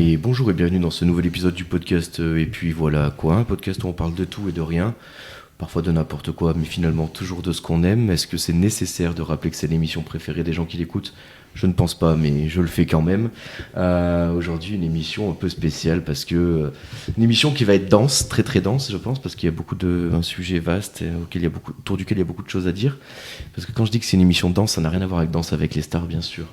Et bonjour et bienvenue dans ce nouvel épisode du podcast Et puis voilà quoi, un podcast où on parle de tout et de rien, parfois de n'importe quoi, mais finalement toujours de ce qu'on aime. Est-ce que c'est nécessaire de rappeler que c'est l'émission préférée des gens qui l'écoutent ? Je ne pense pas, mais je le fais quand même. Aujourd'hui, une émission un peu spéciale parce que une émission qui va être dense, très très dense, je pense, parce qu'il y a un sujet vaste autour duquel il y a beaucoup de choses à dire. Parce que quand je dis que c'est une émission dense, ça n'a rien à voir avec Danse avec les stars, bien sûr.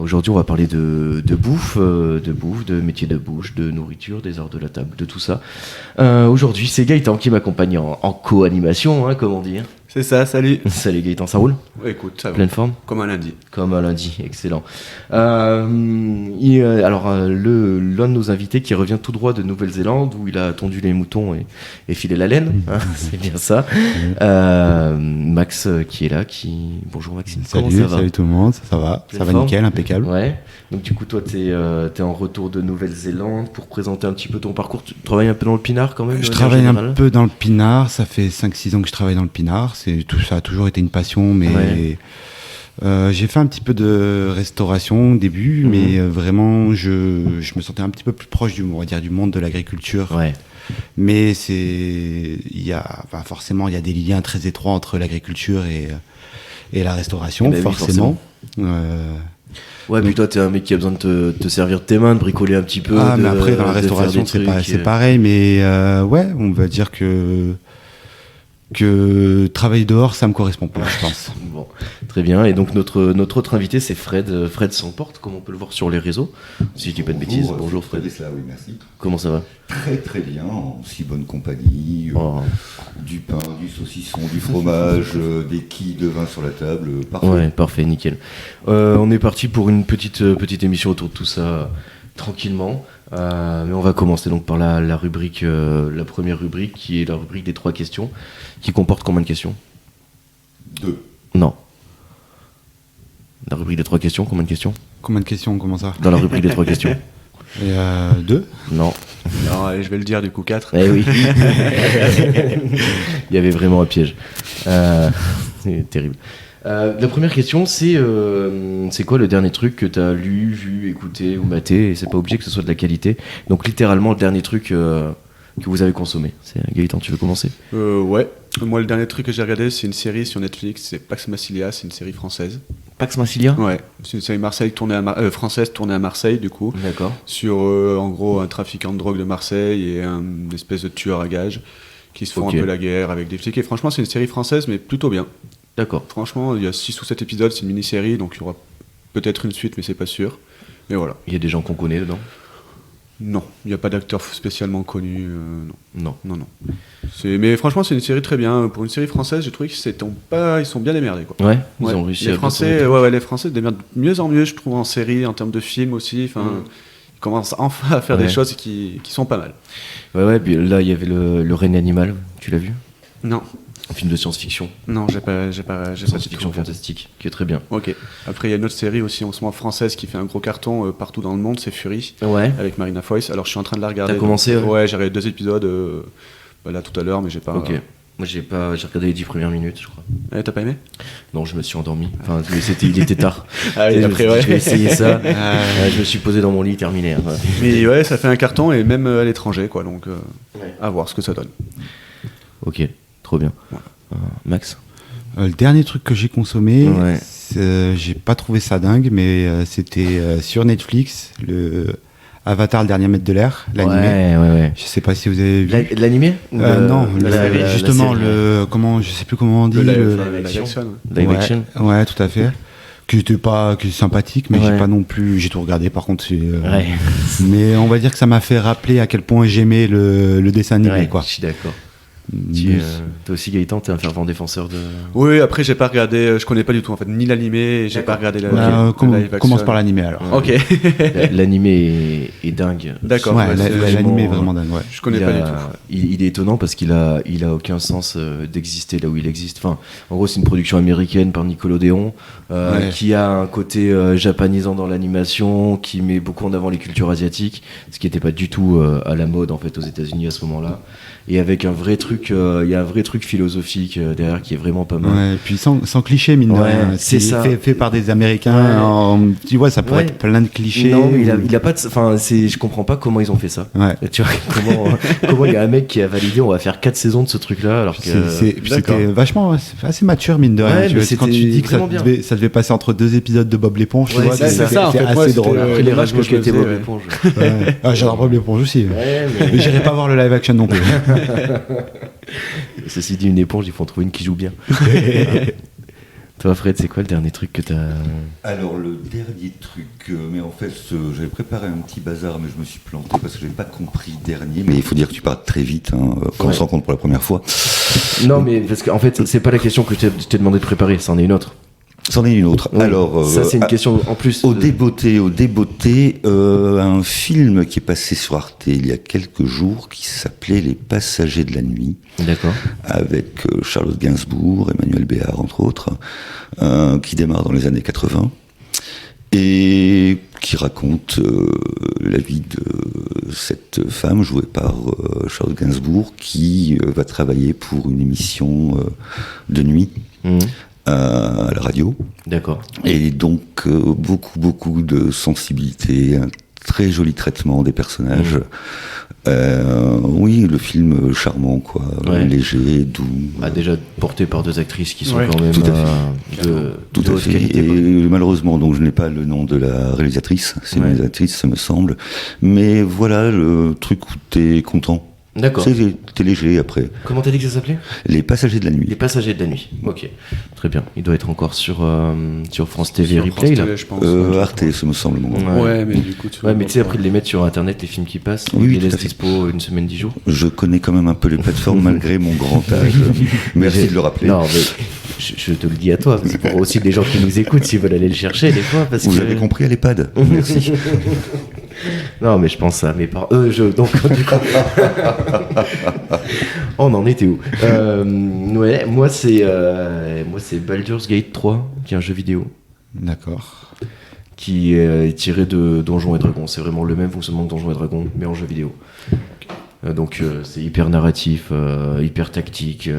Aujourd'hui, on va parler de bouffe, de métier de bouche, de nourriture, des arts de la table, de tout ça. Aujourd'hui, c'est Gaëtan qui m'accompagne en co-animation, hein, comme on dit. C'est ça, salut. Salut Gaëtan, ça roule ? Écoute, ça va. Pleine forme ? Comme un lundi. Comme un lundi, excellent. Alors, l'un de nos invités qui revient tout droit de Nouvelle-Zélande, où il a tondu les moutons et filé la laine, hein, c'est bien ça. Max qui est là, Bonjour Maxime, comment ça va ? Salut tout le monde, ça va, ça va nickel, impeccable. Ouais. Donc du coup, toi, t'es en retour de Nouvelle-Zélande pour présenter un petit peu ton parcours. Tu travailles un peu dans le pinard quand même ? Je travaille un peu dans le pinard, ça fait 5-6 ans que je travaille dans le pinard. Ça a toujours été une passion, mais j'ai fait un petit peu de restauration au début, mais vraiment, je me sentais un petit peu plus proche du monde de l'agriculture. Ouais. Mais forcément, il y a des liens très étroits entre l'agriculture et la restauration, forcément. Ouais, puis toi, t'es un mec qui a besoin de te servir de tes mains, de bricoler un petit peu. Mais après, dans la restauration, c'est pareil, mais on va dire que travailler dehors, ça me correspond pas, je pense. Bon, très bien. Et donc notre autre invité, c'est Fred Samporte, comme on peut le voir sur les réseaux. Si je dis pas de bêtises. Bonjour Fred. Oui, merci. Comment ça va ? Très très bien, en si bonne compagnie. Du pain, du saucisson, du fromage, des quilles de vin sur la table. Parfait. Ouais, parfait, nickel. On est parti pour une petite émission autour de tout ça, tranquillement. Mais on va commencer donc par la rubrique, la première rubrique, qui est la rubrique des 3 questions, qui comporte combien de questions ? 2. Non. La rubrique des 3 questions, combien de questions ? Combien de questions, comment ça ? Dans la rubrique des 3 questions. 2 ? Non. Non, allez, je vais le dire du coup 4. Eh oui. Il y avait vraiment un piège. C'est terrible. La première question, c'est quoi le dernier truc que tu as lu, vu, écouté ou maté ? Et c'est pas obligé que ce soit de la qualité. Donc littéralement, le dernier truc que vous avez consommé. Gaëtan, tu veux commencer ? Ouais. Moi, le dernier truc que j'ai regardé, c'est une série sur Netflix. C'est Pax Massilia, c'est une série française. Pax Massilia ? Ouais. C'est une série française tournée à Marseille, du coup. D'accord. Sur, en gros, un trafiquant de drogue de Marseille et une espèce de tueur à gages qui se font un peu la guerre avec des flics. Et franchement, c'est une série française, mais plutôt bien. D'accord. Franchement, il y a 6 ou 7 épisodes, c'est une mini-série, donc il y aura peut-être une suite, mais c'est pas sûr. Mais voilà. Il y a des gens qu'on connaît dedans ? Non, il n'y a pas d'acteur spécialement connu. Non. Mais franchement, c'est une série très bien. Pour une série française, j'ai trouvé qu'ils sont bien démerdés, quoi. Ouais, ils ont réussi les Français, les Français se démerdent de mieux en mieux, je trouve, en série, en termes de films aussi. Ils commencent enfin à faire des choses qui sont pas mal. Ouais, puis là, il y avait le règne animal, tu l'as vu ? Non. Un film de science-fiction. Non, j'ai pas Science-fiction fantastique, qui est très bien. Ok. Après, il y a une autre série aussi en ce moment française qui fait un gros carton partout dans le monde, c'est Fury. Ouais. Avec Marina Foïs. Alors, je suis en train de la regarder. T'as commencé ? Ouais, j'ai regardé 2 épisodes là tout à l'heure, mais j'ai pas. Ok. Moi, j'ai regardé les 10 premières minutes, je crois. T'as pas aimé ? Non, je me suis endormi. Enfin, il était tard. Ah oui, après, je vais essayer ça. Je me suis posé dans mon lit, terminé. Ouais. Mais ouais, ça fait un carton, et même à l'étranger, quoi. Donc, à voir ce que ça donne. Ok, trop bien. Ouais. Max ? Le dernier truc que j'ai consommé, j'ai pas trouvé ça dingue, mais c'était sur Netflix, le Avatar, le dernier maître de l'air, l'animé. Ouais. Je sais pas si vous avez vu. L'animé ? Non, justement, je sais plus comment on dit. Live action. Ouais, tout à fait. Qui est sympathique, mais j'ai tout regardé par contre. Mais on va dire que ça m'a fait rappeler à quel point j'aimais le dessin animé, quoi. Je suis d'accord. Toi aussi Gaëtan, t'es un fervent défenseur de... Oui, après j'ai pas regardé, je connais pas du tout en fait, ni l'animé, j'ai pas regardé la live action. Commence par l'animé alors. Ok. L'animé est dingue. D'accord. Ouais, l'animé est vraiment dingue, ouais. Je connais pas du tout. Il est étonnant parce qu'il a aucun sens d'exister là où il existe. Enfin, en gros, c'est une production américaine par Nickelodeon qui a un côté japanisant dans l'animation, qui met beaucoup en avant les cultures asiatiques, ce qui n'était pas du tout à la mode en fait aux États-Unis à ce moment-là. Et avec un vrai truc truc, il y a un vrai truc philosophique derrière qui est vraiment pas mal. Ouais, et puis sans cliché, mine de rien. C'est ça. Fait par des Américains. Tu vois, ça pourrait être plein de clichés. Non, mais il a pas de. Enfin, je comprends pas comment ils ont fait ça. Ouais. Tu vois, comment il y a un mec qui a validé, on va faire 4 saisons de ce truc-là, alors que. C'était vachement, assez mature, mine de rien. Ouais, mais quand tu dis que ça devait passer entre 2 épisodes de Bob l'éponge, tu vois, c'est ça, en fait, assez drôle. Après les rages que était Bob l'éponge. J'adore Bob l'éponge aussi. Mais j'irai pas voir le live action non plus. Ceci dit, une éponge, il faut en trouver une qui joue bien. Toi, Fred, c'est quoi le dernier truc que t'as... Alors, le dernier truc, mais en fait, j'avais préparé un petit bazar, mais je me suis planté parce que j'avais pas compris le dernier. Mais il faut dire que tu parles très vite, quand on se rencontre pour la première fois. Non, mais parce qu'en fait, c'est pas la question que je t'ai demandé de préparer, c'en est une autre. C'en est une autre. Oui, alors, ça, c'est une question en plus. Au débeauté, un film qui est passé sur Arte il y a quelques jours qui s'appelait Les Passagers de la Nuit. D'accord. Avec Charlotte Gainsbourg, Emmanuel Béard, entre autres, qui démarre dans les années 80 et qui raconte la vie de cette femme jouée par Charlotte Gainsbourg qui va travailler pour une émission de nuit. À la radio. D'accord. Et donc beaucoup de sensibilité, un très joli traitement des personnages. Oui, le film charmant, quoi, léger, doux. Déjà porté par 2 actrices qui sont quand même tout à fait. qualité, et malheureusement, donc je n'ai pas le nom de la réalisatrice. C'est une réalisatrice, ça me semble. Mais voilà le truc où t'es content. D'accord. T'es léger après. Comment t'as dit que ça s'appelait ? Les Passagers de la Nuit. Les Passagers de la Nuit. Ok. Très bien. Il doit être encore sur France TV sur Replay, France là. TV, je pense. Arte, ça me semble. Ouais, mais du coup, mais tu sais, après, ils les mettent sur Internet, les films qui passent. Oui, ils les laissent dispo une semaine, 10 jours. Je connais quand même un peu les plateformes malgré mon grand âge. Merci de le rappeler. Non, mais je te le dis à toi. C'est pour aussi les gens qui nous écoutent s'ils veulent aller le chercher, des fois. Parce Vous avez compris à l'EHPAD. Merci. Non, mais je pense à mes parents. Donc, du coup. On en était où ? Moi, c'est Baldur's Gate 3, qui est un jeu vidéo. D'accord. Qui est tiré de Donjons et Dragons. C'est vraiment le même fonctionnement que Donjons et Dragons, mais en jeu vidéo. Donc, c'est hyper narratif, hyper tactique,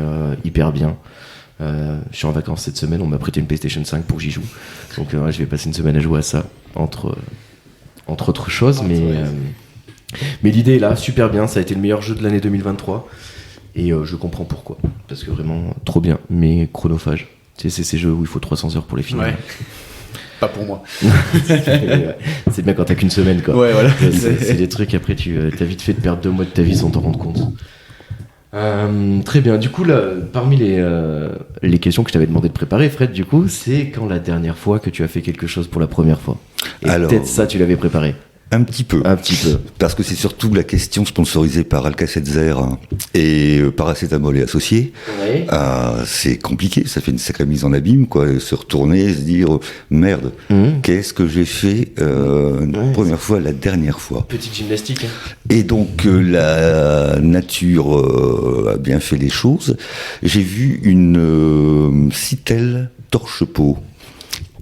hyper bien. Je suis en vacances cette semaine, on m'a prêté une PlayStation 5 pour que j'y joue. Donc, je vais passer une semaine à jouer à ça, entre autres choses. Mais l'idée est là, super bien. Ça a été le meilleur jeu de l'année 2023. Et je comprends pourquoi. Parce que vraiment, trop bien, mais chronophage. Tu sais, c'est ces jeux où il faut 300 heures pour les finir. Ouais. Pas pour moi. C'est bien quand t'as qu'une semaine, quoi. Ouais, voilà. C'est des trucs, après, t'as vite fait de perdre 2 mois de ta vie sans t'en rendre compte. Très bien. Du coup, là, parmi les questions que je t'avais demandé de préparer, Fred, du coup, c'est quand la dernière fois que tu as fait quelque chose pour la première fois ? Et peut-être ça, tu l'avais préparé. Un petit peu. Parce que c'est surtout la question sponsorisée par Alka-Seltzer et Paracétamol et Associés. Ouais. C'est compliqué, ça fait une sacrée mise en abîme, quoi. Se retourner, se dire merde, qu'est-ce que j'ai fait première fois, la dernière fois. Petite gymnastique. Et donc la nature a bien fait les choses. J'ai vu une citelle torche-peau,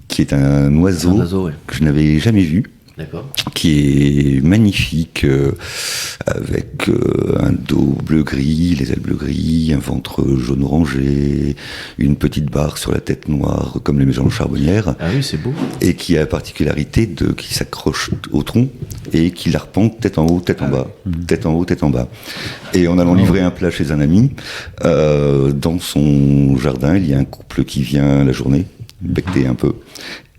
qui est un oiseau, que je n'avais jamais vu. D'accord. Qui est magnifique, avec un dos bleu-gris, les ailes bleu-gris, un ventre jaune-orangé, une petite barre sur la tête noire, comme les mésanges charbonnières. Ah oui, c'est beau. Et qui a la particularité qui s'accroche au tronc et qui l'arpente tête en haut, tête en bas, tête en haut, tête en bas. Et en allant livrer un plat chez un ami, dans son jardin, il y a un couple qui vient la journée, becter un peu.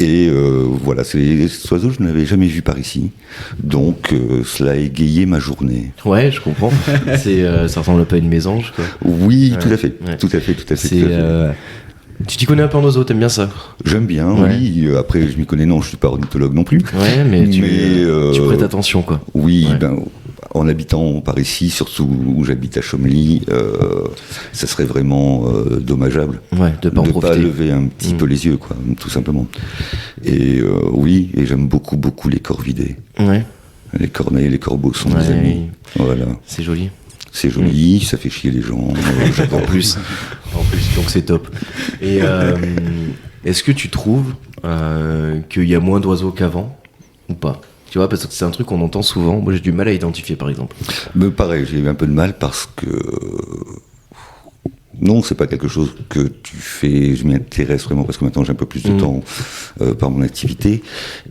Et voilà, cet oiseau, je ne l'avais jamais vu par ici. Donc, cela a égayé ma journée. Ouais, je comprends. Ça ressemble un peu à une mésange, quoi. Oui, tout à fait. Ouais. Tout à fait. Tu t'y connais un peu en oiseaux, t'aimes bien ça ? J'aime bien, oui. Après, je m'y connais, non, je suis pas ornithologue non plus. Ouais, mais tu prêtes attention, quoi. Oui, en habitant par ici, surtout où j'habite à Chomely, ça serait vraiment dommageable de pas lever un petit peu les yeux, quoi, tout simplement. Et oui, et j'aime beaucoup les corvidés. Ouais. Les corneilles, les corbeaux sont des amis. Voilà. C'est joli. C'est joli, ça fait chier les gens. En plus, donc c'est top. Et est-ce que tu trouves qu'il y a moins d'oiseaux qu'avant ou pas ? Tu vois, parce que c'est un truc qu'on entend souvent. Moi, j'ai du mal à identifier, par exemple. Mais pareil, j'ai eu un peu de mal parce que Non, c'est pas quelque chose que tu fais. Je m'y intéresse vraiment parce que maintenant j'ai un peu plus de temps par mon activité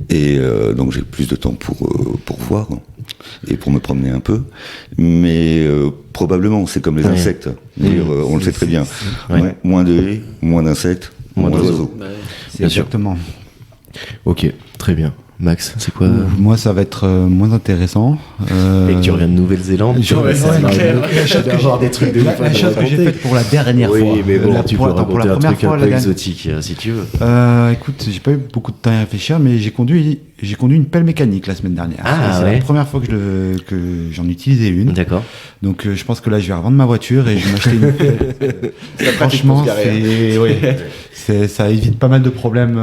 et donc j'ai plus de temps pour voir et pour me promener un peu. Mais probablement, c'est comme les insectes. On le sait très bien. Moins de haies, moins d'insectes, moins d'oiseaux. C'est exactement. Ok, très bien. Max, c'est quoi Moi, ça va être moins intéressant. Et que tu reviens de Nouvelle-Zélande, tu vas avoir des trucs de ouf. La chose que j'ai faite pour la dernière fois. Oui, mais bon, tu peux pour raconter la un première truc fois, un peu exotique, si tu veux. Écoute, j'ai pas eu beaucoup de temps à réfléchir, mais j'ai conduit une pelle mécanique la semaine dernière. C'est la première fois que j'en utilisais une. D'accord. Donc je pense que là, je vais revendre ma voiture et je vais m'acheter une pelle. Franchement, ça évite pas mal de problèmes,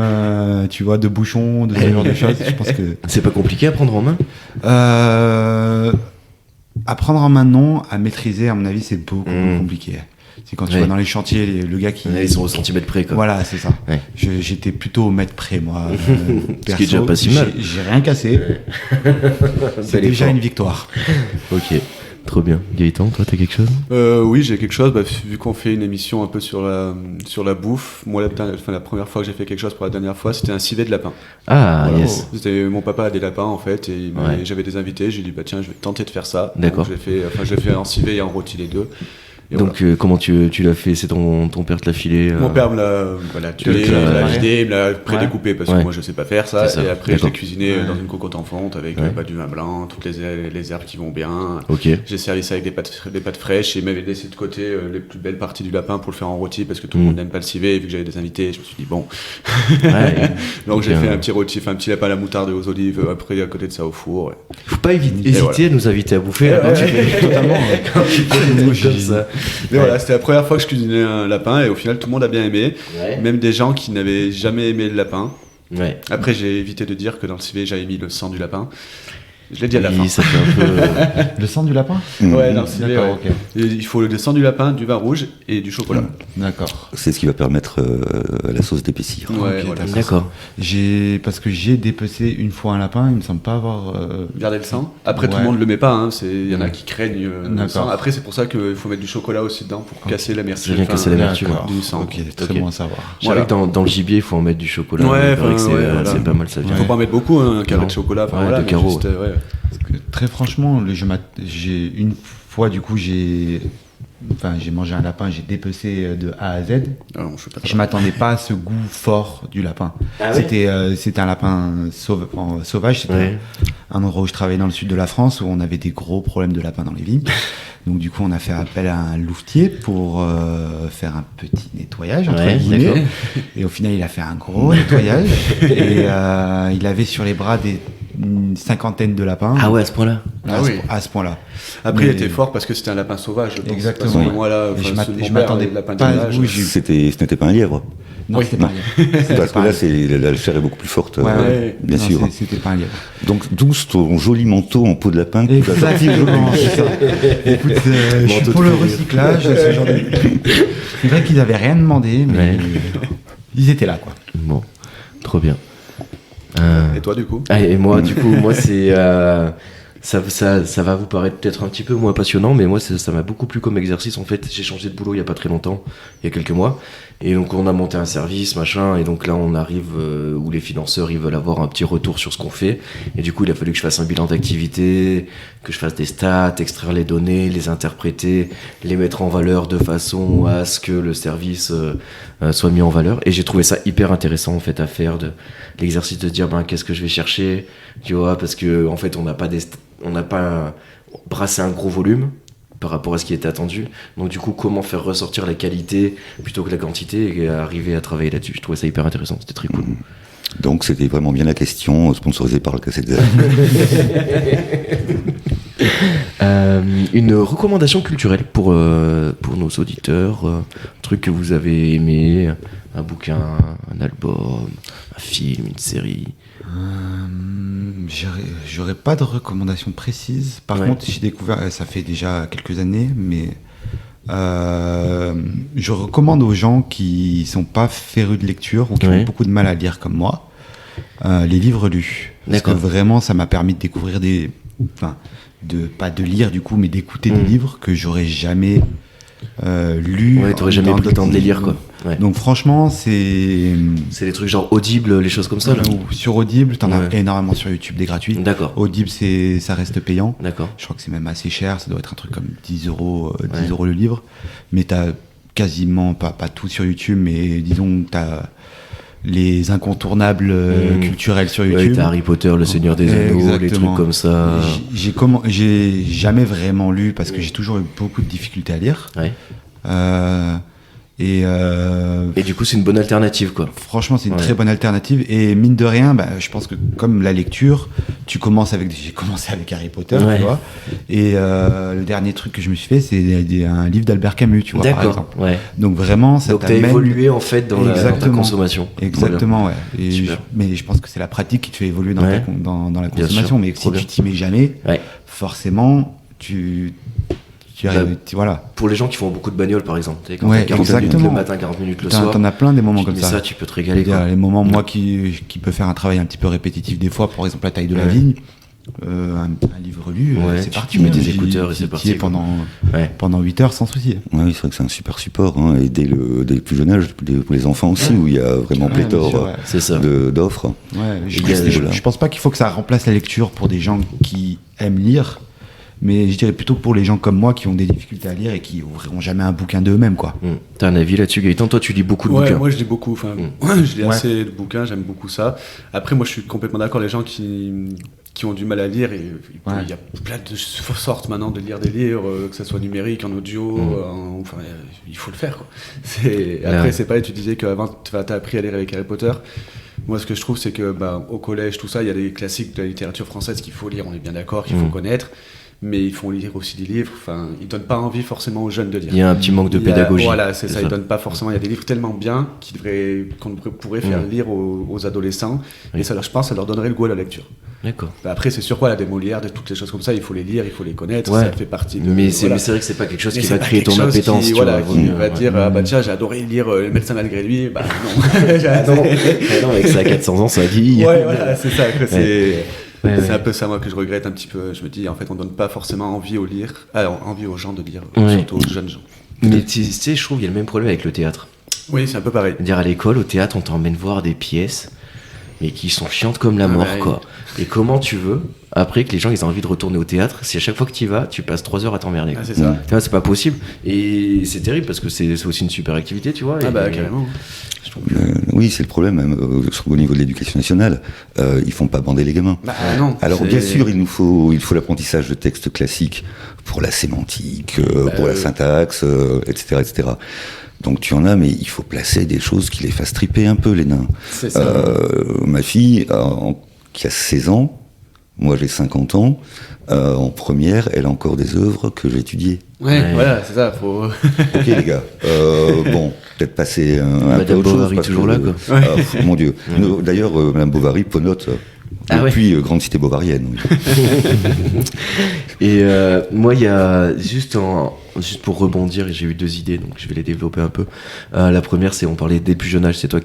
tu vois, de bouchons, de ce genre de choses. Je pense que c'est pas compliqué à prendre en main. À prendre en main, non. À maîtriser, à mon avis, c'est beaucoup plus compliqué. C'est quand tu vas dans les chantiers, le gars qui... ils sont au centimètre près, quoi. Voilà, c'est ça. Ouais. J'étais plutôt au mètre près, moi. Ce qui est déjà pas si mal. J'ai rien cassé. C'est déjà une victoire. Ok, trop bien. Gaëtan, toi, t'as quelque chose Oui, j'ai quelque chose. Vu qu'on fait une émission un peu sur la bouffe, moi, la première fois que j'ai fait quelque chose pour la dernière fois, c'était un civet de lapin. Ah, voilà, yes. Mon papa a des lapins, en fait, et j'avais des invités. J'ai dit, tiens, je vais tenter de faire ça. D'accord. Donc, j'ai fait en civet et en rôti les deux. Et donc comment tu l'as fait? C'est ton père te l'a filé Mon père me l'a tué, me l'a vidé, me l'a prédécoupé parce que moi je sais pas faire ça. Et après je l'ai cuisiné dans une cocotte en fonte avec du vin blanc, toutes les herbes qui vont bien. J'ai servi ça avec des pâtes fraîches et m'avait laissé de côté les plus belles parties du lapin pour le faire en rôti parce que tout le monde n'aime pas le civet. Et vu que j'avais des invités, je me suis dit bon. Donc j'ai fait un petit rôti, un petit lapin à la moutarde et aux olives après à côté de ça au four. Faut pas hésiter à nous inviter à bouffer totalement quand tu fais des trucs comme ça. Mais voilà, c'était la première fois que je cuisinais un lapin et au final tout le monde a bien aimé, même des gens qui n'avaient jamais aimé le lapin. Après j'ai évité de dire que dans le civet j'avais mis le sang du lapin. Je l'ai dit à la fin. Ça fait un peu... Le sang du lapin? Ouais, dans le civet, okay. Il faut le sang du lapin, du vin rouge et du chocolat. D'accord. C'est ce qui va permettre à la sauce d'épaissir. Ouais, voilà. D'accord. Parce que j'ai dépecé une fois un lapin, il me semble pas avoir... Gardé le sang. Après, tout le monde le met pas. Hein. Il y en a qui craignent le sang. Après, c'est pour ça qu'il faut mettre du chocolat aussi dedans pour casser l'amertume. C'est bien casser l'amertume du sang. Ok, très bon à savoir. Je savais que dans le gibier, il faut en mettre du chocolat. C'est pas mal, ça vient. Il faut pas en mettre beaucoup, un carré de chocolat. De carreau. Très franchement, j'ai une fois du coup j'ai mangé un lapin, j'ai dépecé de A à Z. Je m'attendais pas à ce goût fort du lapin. C'était un lapin sauvage. C'était un endroit où je travaillais dans le sud de la France où on avait des gros problèmes de lapins dans les vignes. Donc du coup on a fait appel à un louvetier pour faire un petit nettoyage entre guillemets. Et au final il a fait un gros nettoyage et il avait sur les bras une cinquantaine de lapins. Ah ouais, à ce point-là. À ce point-là. Après, il était fort parce que c'était un lapin sauvage. Exactement. Je m'attendais pas à ce goût. Ce n'était pas un lièvre. Non, c'était pas un lièvre. Parce que là, la chair est beaucoup plus forte, bien sûr. C'était pas un lièvre. Donc, d'où ton joli manteau en peau de lapin. Exactement, c'est ça. Écoute, je suis pour le recyclage. C'est vrai qu'ils n'avaient rien demandé, mais ils étaient là, quoi. Bon, trop bien. Et toi, du coup? Et moi, c'est... Ça va vous paraître peut-être un petit peu moins passionnant, mais moi, ça m'a beaucoup plu comme exercice. En fait, j'ai changé de boulot il y a pas très longtemps, il y a quelques mois. Et donc, on a monté un service, machin. Et donc là, on arrive où les financeurs, ils veulent avoir un petit retour sur ce qu'on fait. Et du coup, il a fallu que je fasse un bilan d'activité, que je fasse des stats, extraire les données, les interpréter, les mettre en valeur de façon à ce que le service soit mis en valeur. Et j'ai trouvé ça hyper intéressant, en fait, à faire l'exercice de se dire, qu'est-ce que je vais chercher, tu vois, parce que, en fait, on n'a pas brassé un gros volume par rapport à ce qui était attendu. Donc du coup, comment faire ressortir la qualité plutôt que la quantité et arriver à travailler là-dessus. Je trouvais ça hyper intéressant, c'était très cool. Donc c'était vraiment bien la question, sponsorisée par le Cassette Z. Une recommandation culturelle pour nos auditeurs, un truc que vous avez aimé, un bouquin, un album, un film, une série. J'aurais pas de recommandation précise. Par contre, j'ai découvert, ça fait déjà quelques années, mais je recommande aux gens qui sont pas férus de lecture ou qui ont beaucoup de mal à lire comme moi, les livres lus. Parce que vraiment, ça m'a permis de découvrir pas de lire du coup, mais d'écouter des livres que j'aurais jamais lus. Ouais, t'aurais jamais pris le temps de les lire, quoi. Ouais. Donc franchement, c'est des trucs genre Audible, les choses comme ça, là. Sur Audible, t'en as énormément sur YouTube, des gratuits. D'accord. Audible, ça reste payant. D'accord. Je crois que c'est même assez cher, ça doit être un truc comme 10 euros le livre. Mais t'as quasiment, pas tout sur YouTube, mais disons que t'as les incontournables culturels sur YouTube. Ouais, t'as Harry Potter, le Seigneur des Anneaux, les trucs comme ça. J'ai jamais vraiment lu parce que j'ai toujours eu beaucoup de difficultés à lire. Ouais. Et du coup, c'est une bonne alternative, quoi. Franchement, c'est une très bonne alternative. Et mine de rien, je pense que comme la lecture, j'ai commencé avec Harry Potter, tu vois. Et le dernier truc que je me suis fait, c'est un livre d'Albert Camus, tu vois, par exemple. Ouais. Donc vraiment, ça t'amène... t'as évolué en fait dans ta consommation. Exactement, voilà. Mais je pense que c'est la pratique qui te fait évoluer dans la consommation. Mais si tu t'y mets jamais, forcément, voilà. Pour les gens qui font beaucoup de bagnole, par exemple, quand t'as 40 minutes le matin, 40 minutes le soir, t'en as plein des moments comme ça. Tu peux te régaler, quoi. Les moments, moi, qui peut faire un travail un petit peu répétitif des fois, par exemple La taille de la vigne, un livre lu, c'est parti. Tu mets tes écouteurs et c'est parti. Pendant 8 heures sans souci. Oui, c'est vrai que c'est un super support, hein, et dès le plus jeune âge, pour les enfants aussi, où il y a vraiment pléthore d'offres. Je pense pas qu'il faut que ça remplace la lecture pour des gens qui aiment lire. Mais je dirais plutôt pour les gens comme moi qui ont des difficultés à lire et qui ouvriront jamais un bouquin d'eux-mêmes, quoi. T'as un avis là-dessus, Gaëtan? Toi, tu lis beaucoup de bouquins? Moi, je lis beaucoup. Je lis assez de bouquins, j'aime beaucoup ça. Après, moi, je suis complètement d'accord. Les gens qui ont du mal à lire, il y a plein de sortes maintenant de lire des livres, que ça soit numérique, en audio, il faut le faire, quoi. Après, c'est pareil, tu disais qu'avant, t'as appris à lire avec Harry Potter. Moi, ce que je trouve, c'est que au collège, tout ça, il y a des classiques de la littérature française qu'il faut lire, on est bien d'accord, qu'il faut connaître. Mais ils font lire aussi des livres, ils donnent pas envie forcément aux jeunes de lire. Il y a un petit manque de pédagogie. Voilà, c'est ça, ils donnent pas forcément. Il y a des livres tellement bien qu'on pourrait faire lire aux adolescents, et ça, je pense, ça leur donnerait le goût à la lecture. D'accord. Après, c'est sûr, des Molières, toutes les choses comme ça, il faut les lire, il faut les connaître, ça fait partie de. Mais c'est vrai que c'est pas quelque chose qui va créer ton appétence. Qui va dire, tiens, j'ai adoré lire Le médecin malgré lui, non. Non, avec ça à 400 ans, ça dit. Ouais, voilà, c'est ça. C'est un peu ça, moi, que je regrette un petit peu. Je me dis, en fait, on donne pas forcément envie aux gens de lire, surtout aux jeunes gens. Mais tu sais, je trouve qu'il y a le même problème avec le théâtre. Oui, c'est un peu pareil. Dire à l'école, au théâtre, on t'emmène voir des pièces, mais qui sont chiantes comme la mort, quoi. Et comment tu veux, après, que les gens ils ont envie de retourner au théâtre, si à chaque fois que tu y vas, tu passes 3 heures à t'emmerder. C'est ça. Tu vois, c'est pas possible. Et c'est terrible parce que c'est aussi une super activité, tu vois. Carrément. Oui, c'est le problème, même, au niveau de l'éducation nationale. Ils font pas bander les gamins. Non. Alors, bien sûr, il faut l'apprentissage de textes classiques pour la sémantique, pour la syntaxe, etc., etc. Donc tu en as, mais il faut placer des choses qui les fassent triper un peu, les nains. C'est ça. Ma fille, qui a 16 ans, moi j'ai 50 ans, en première, elle a encore des œuvres que j'ai étudiées. Ouais, voilà, c'est ça. Ok les gars, peut-être passer un peu Madame autre Bovary chose. toujours là, quoi. Mon Dieu. D'ailleurs, Madame Bovary ponote depuis grande cité bovarienne. Oui. Et moi, il y a juste pour rebondir, j'ai eu 2 idées, donc je vais les développer un peu. La première, c'est on parlait dès le plus jeune âge. C'est toi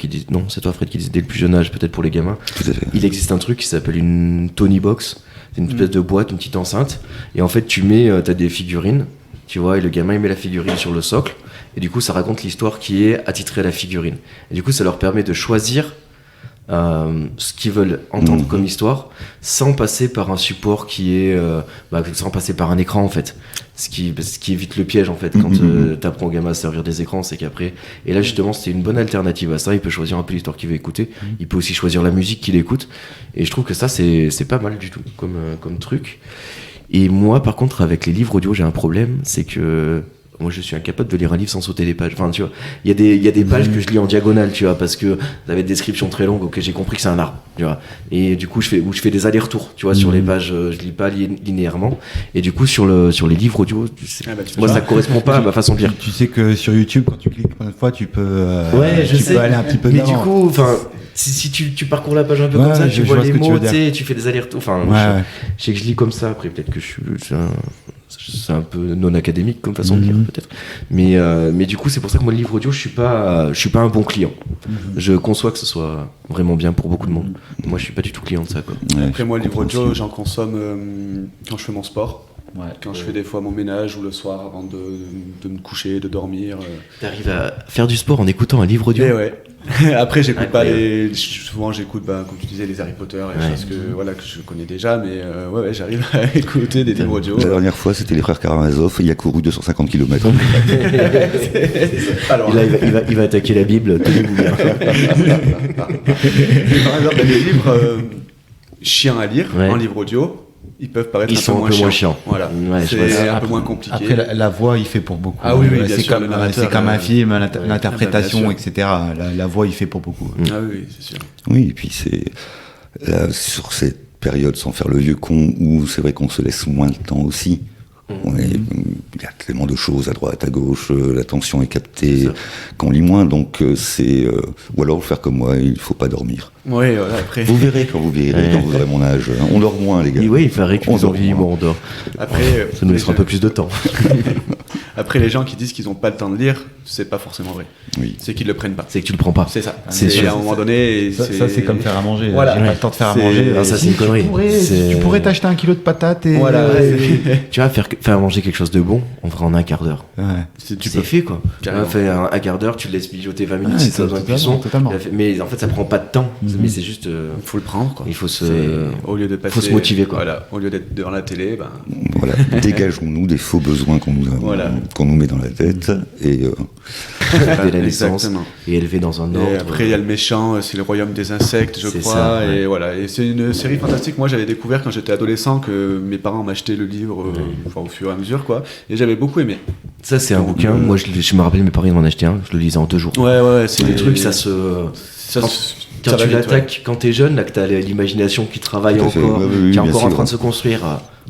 Fred qui disais dès le plus jeune âge, peut-être pour les gamins. Tout à fait. Il existe un truc qui s'appelle une Tony Box. C'est une espèce de boîte, une petite enceinte, et en fait tu t'as des figurines, tu vois, et le gamin il met la figurine sur le socle, et du coup ça raconte l'histoire qui est attitrée à la figurine. Et du coup ça leur permet de choisir ce qu'ils veulent entendre comme histoire, sans passer par un support qui est sans passer par un écran en fait, ce qui évite le piège en fait quand t'apprends au gamin à servir des écrans, c'est qu'après, et là justement c'était une bonne alternative à ça, il peut choisir un peu l'histoire qu'il veut écouter, il peut aussi choisir la musique qu'il écoute, et je trouve que ça c'est pas mal du tout comme truc. Et moi par contre avec les livres audio j'ai un problème, c'est que moi je suis incapable de lire un livre sans sauter des pages. Enfin tu vois, il y a des pages que je lis en diagonale, tu vois, parce que ça avait des descriptions très longues, ok, j'ai compris que c'est un arbre, tu vois. Et du coup je fais des allers-retours, tu vois, sur les pages, je lis pas linéairement. Et du coup sur les livres audio, moi ça correspond pas à ma façon de lire. Tu sais que sur YouTube quand tu cliques une fois, tu peux peux aller un petit peu mais dedans. du coup, enfin si tu parcours la page un peu comme ça, tu vois les mots, tu sais, tu fais des allers-retours. Enfin, je sais que je lis comme ça. Après, peut-être que c'est un peu non académique comme façon de lire, peut-être. Mais du coup, c'est pour ça que moi, le livre audio, je suis pas un bon client. Je conçois que ce soit vraiment bien pour beaucoup de monde. Moi, je suis pas du tout client de ça, quoi. Après, moi, le livre audio, j'en consomme quand je fais mon sport. Quand je fais des fois mon ménage ou le soir avant de me coucher, de dormir. T'arrives à faire du sport en écoutant un livre audio? Après, j'écoute pas souvent j'écoute, comme tu disais, les Harry Potter et des choses que je connais déjà, mais j'arrive à écouter des livres audio. La dernière fois, c'était les frères Karamazov, il a couru 250 km. Alors, là, il va attaquer la Bible, tenez-vous bien. Par exemple, les livres chiants à lire, en livre audio, ils peuvent paraître un peu moins chiants. Voilà, c'est un peu moins compliqué. Après, la voix, il fait pour beaucoup. Ah oui, c'est comme un film, l'interprétation, etc. La voix, il fait pour beaucoup. Ah oui, c'est sûr. Oui, et puis c'est là, sur cette période, sans faire le vieux con, où c'est vrai qu'on se laisse moins de temps aussi. Il y a tellement de choses à droite, à gauche, l'attention est captée, qu'on lit moins, donc ou alors faire comme moi, il ne faut pas dormir. Oui, voilà, après. Vous verrez quand vous aurez mon âge. On dort moins, les gars. Oui, il paraît que plus on dort. Après, ça nous laissera un peu plus de temps. Après, les gens qui disent qu'ils n'ont pas le temps de lire, c'est pas forcément vrai. Oui. C'est qu'ils le prennent pas. C'est que tu le prends pas. C'est ça. C'est à un moment donné. Ça, c'est comme faire à manger. Voilà. J'ai pas le temps de faire à manger. Ça, c'est une connerie. Tu pourrais t'acheter 1 kilo de patates et. Voilà. Tu vas faire manger quelque chose de bon, on fera en un quart d'heure. Tu peux fait, quoi. Tu vas faire un quart d'heure, tu le laisses mijoter 20 minutes si ça a besoin de cuisson. Mais en fait, ça prend pas de temps. Mais c'est juste. Il faut le prendre, quoi. Il faut au lieu de passer. Faut se motiver, quoi. Voilà. Au lieu d'être devant la télé, Voilà. Dégageons-nous des faux besoins qu'on nous met dans la tête et. Dès la naissance et élevé dans un ordre. Et après, il y a le méchant, c'est le royaume des insectes, je crois. Et voilà. Et c'est une série fantastique. Moi, j'avais découvert quand j'étais adolescent que mes parents m'achetaient le livre au fur et à mesure, quoi. Et j'avais beaucoup aimé. Ça, c'est un bouquin. Moi, je me rappelle, mes parents m'en achetaient un. Je le lisais en 2 jours. Ouais. C'est des trucs, ça se. Quand tu l'attaques, quand t'es jeune, là, que t'as l'imagination qui travaille encore, qui est encore en train de se construire.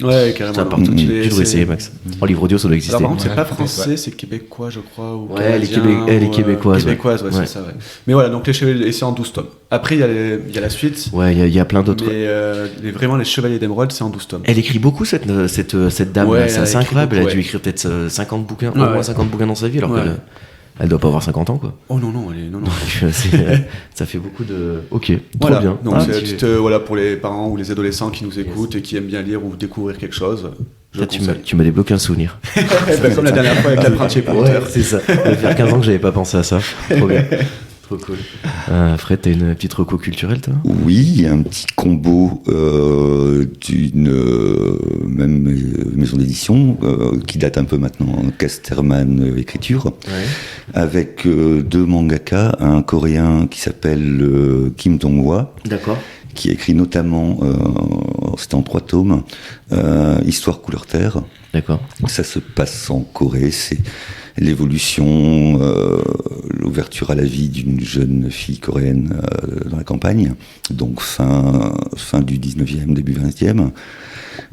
Ouais, carrément. Ça part tout de suite. Tu devrais essayer, Max. En livre audio, ça doit exister. Alors, par contre, c'est pas français, c'est québécois, je crois. Ou elle est québécoise. Québécoise, c'est ça, ouais. Mais voilà, donc les Chevaliers, et c'est en 12 tomes. Après, il y a la suite. Ouais, il y a plein d'autres. Mais vraiment, les Chevaliers d'Émeraude, c'est en 12 tomes. Elle écrit beaucoup, cette dame. Ouais, c'est assez incroyable. Elle a dû écrire peut-être 50 bouquins, au moins 50 bouquins dans sa vie, alors elle doit pas avoir 50 ans, quoi. Oh non. Ça fait beaucoup de. Ok, voilà. Trop bien. Donc c'est petite, pour les parents ou les adolescents qui nous écoutent et qui aiment bien lire ou découvrir quelque chose. Tu m'as débloqué un souvenir. Comme la dernière fois avec l'apprenti Potter. C'est ça. Ça fait faire 15 ans que j'avais pas pensé à ça. Trop bien. Trop cool. Fred, t'as une petite reco culturelle, toi? Oui, un petit combo d'une même maison d'édition qui date un peu maintenant, Casterman Écriture, avec 2 mangaka, un coréen qui s'appelle Kim Dong-hwa, d'accord, qui a écrit notamment, c'était en 3 tomes, Histoire couleur terre. D'accord. Ça se passe en Corée, c'est l'évolution, l'ouverture à la vie d'une jeune fille coréenne dans la campagne, donc fin du 19e, début 20e,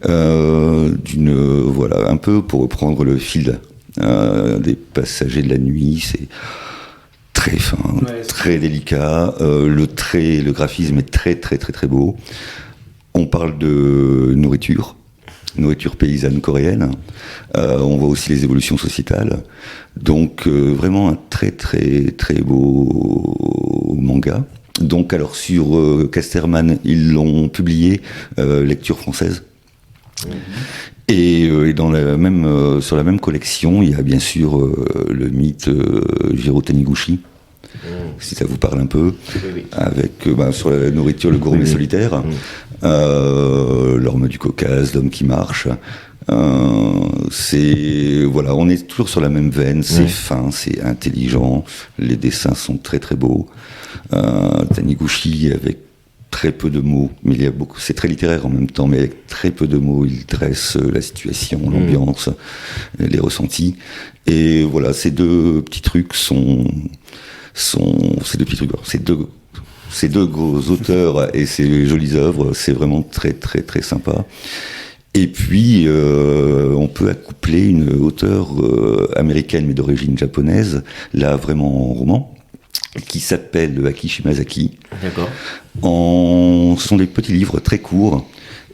un peu pour reprendre le fil des passagers de la nuit, c'est très fin, très délicat, le graphisme est très très très très beau. On parle de nourriture paysanne coréenne. On voit aussi les évolutions sociétales. Donc vraiment un très très très beau manga. Donc alors sur Casterman, ils l'ont publié lecture française. Et dans sur la même collection, il y a bien sûr le mythe Jiro Taniguchi. Si ça vous parle un peu, avec sur la nourriture, le gourmet solitaire, l'orme du Caucase, l'homme qui marche. On est toujours sur la même veine, c'est fin, c'est intelligent, les dessins sont très très beaux. Taniguchi avec très peu de mots, mais c'est très littéraire en même temps, mais avec très peu de mots, il dresse la situation, l'ambiance, les ressentis. Et voilà, ces 2 petits trucs ces deux gros auteurs et ces jolies œuvres, c'est vraiment très très très sympa. Et puis on peut accoupler une auteure américaine mais d'origine japonaise, là vraiment en roman, qui s'appelle Aki Shimazaki. D'accord. Ce sont des petits livres très courts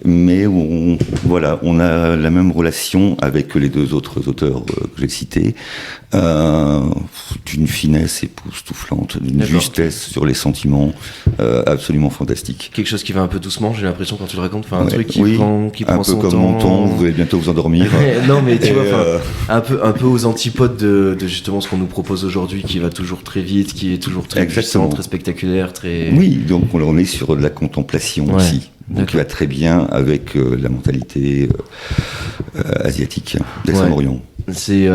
mais on a la même relation avec les deux autres auteurs que j'ai cités, d'une finesse époustouflante, d'une justesse sur les sentiments absolument fantastique. Quelque chose qui va un peu doucement, j'ai l'impression quand tu le racontes, un truc qui prend un son peu comme temps. mon ton, vous allez bientôt vous endormir. Non mais tu vois, un peu aux antipodes de justement ce qu'on nous propose aujourd'hui, qui va toujours très vite, qui est toujours très puissant, très spectaculaire, très... Oui, donc on est sur de la contemplation aussi. Donc qui va très bien avec la mentalité asiatique d'Extrême-Orient. C'est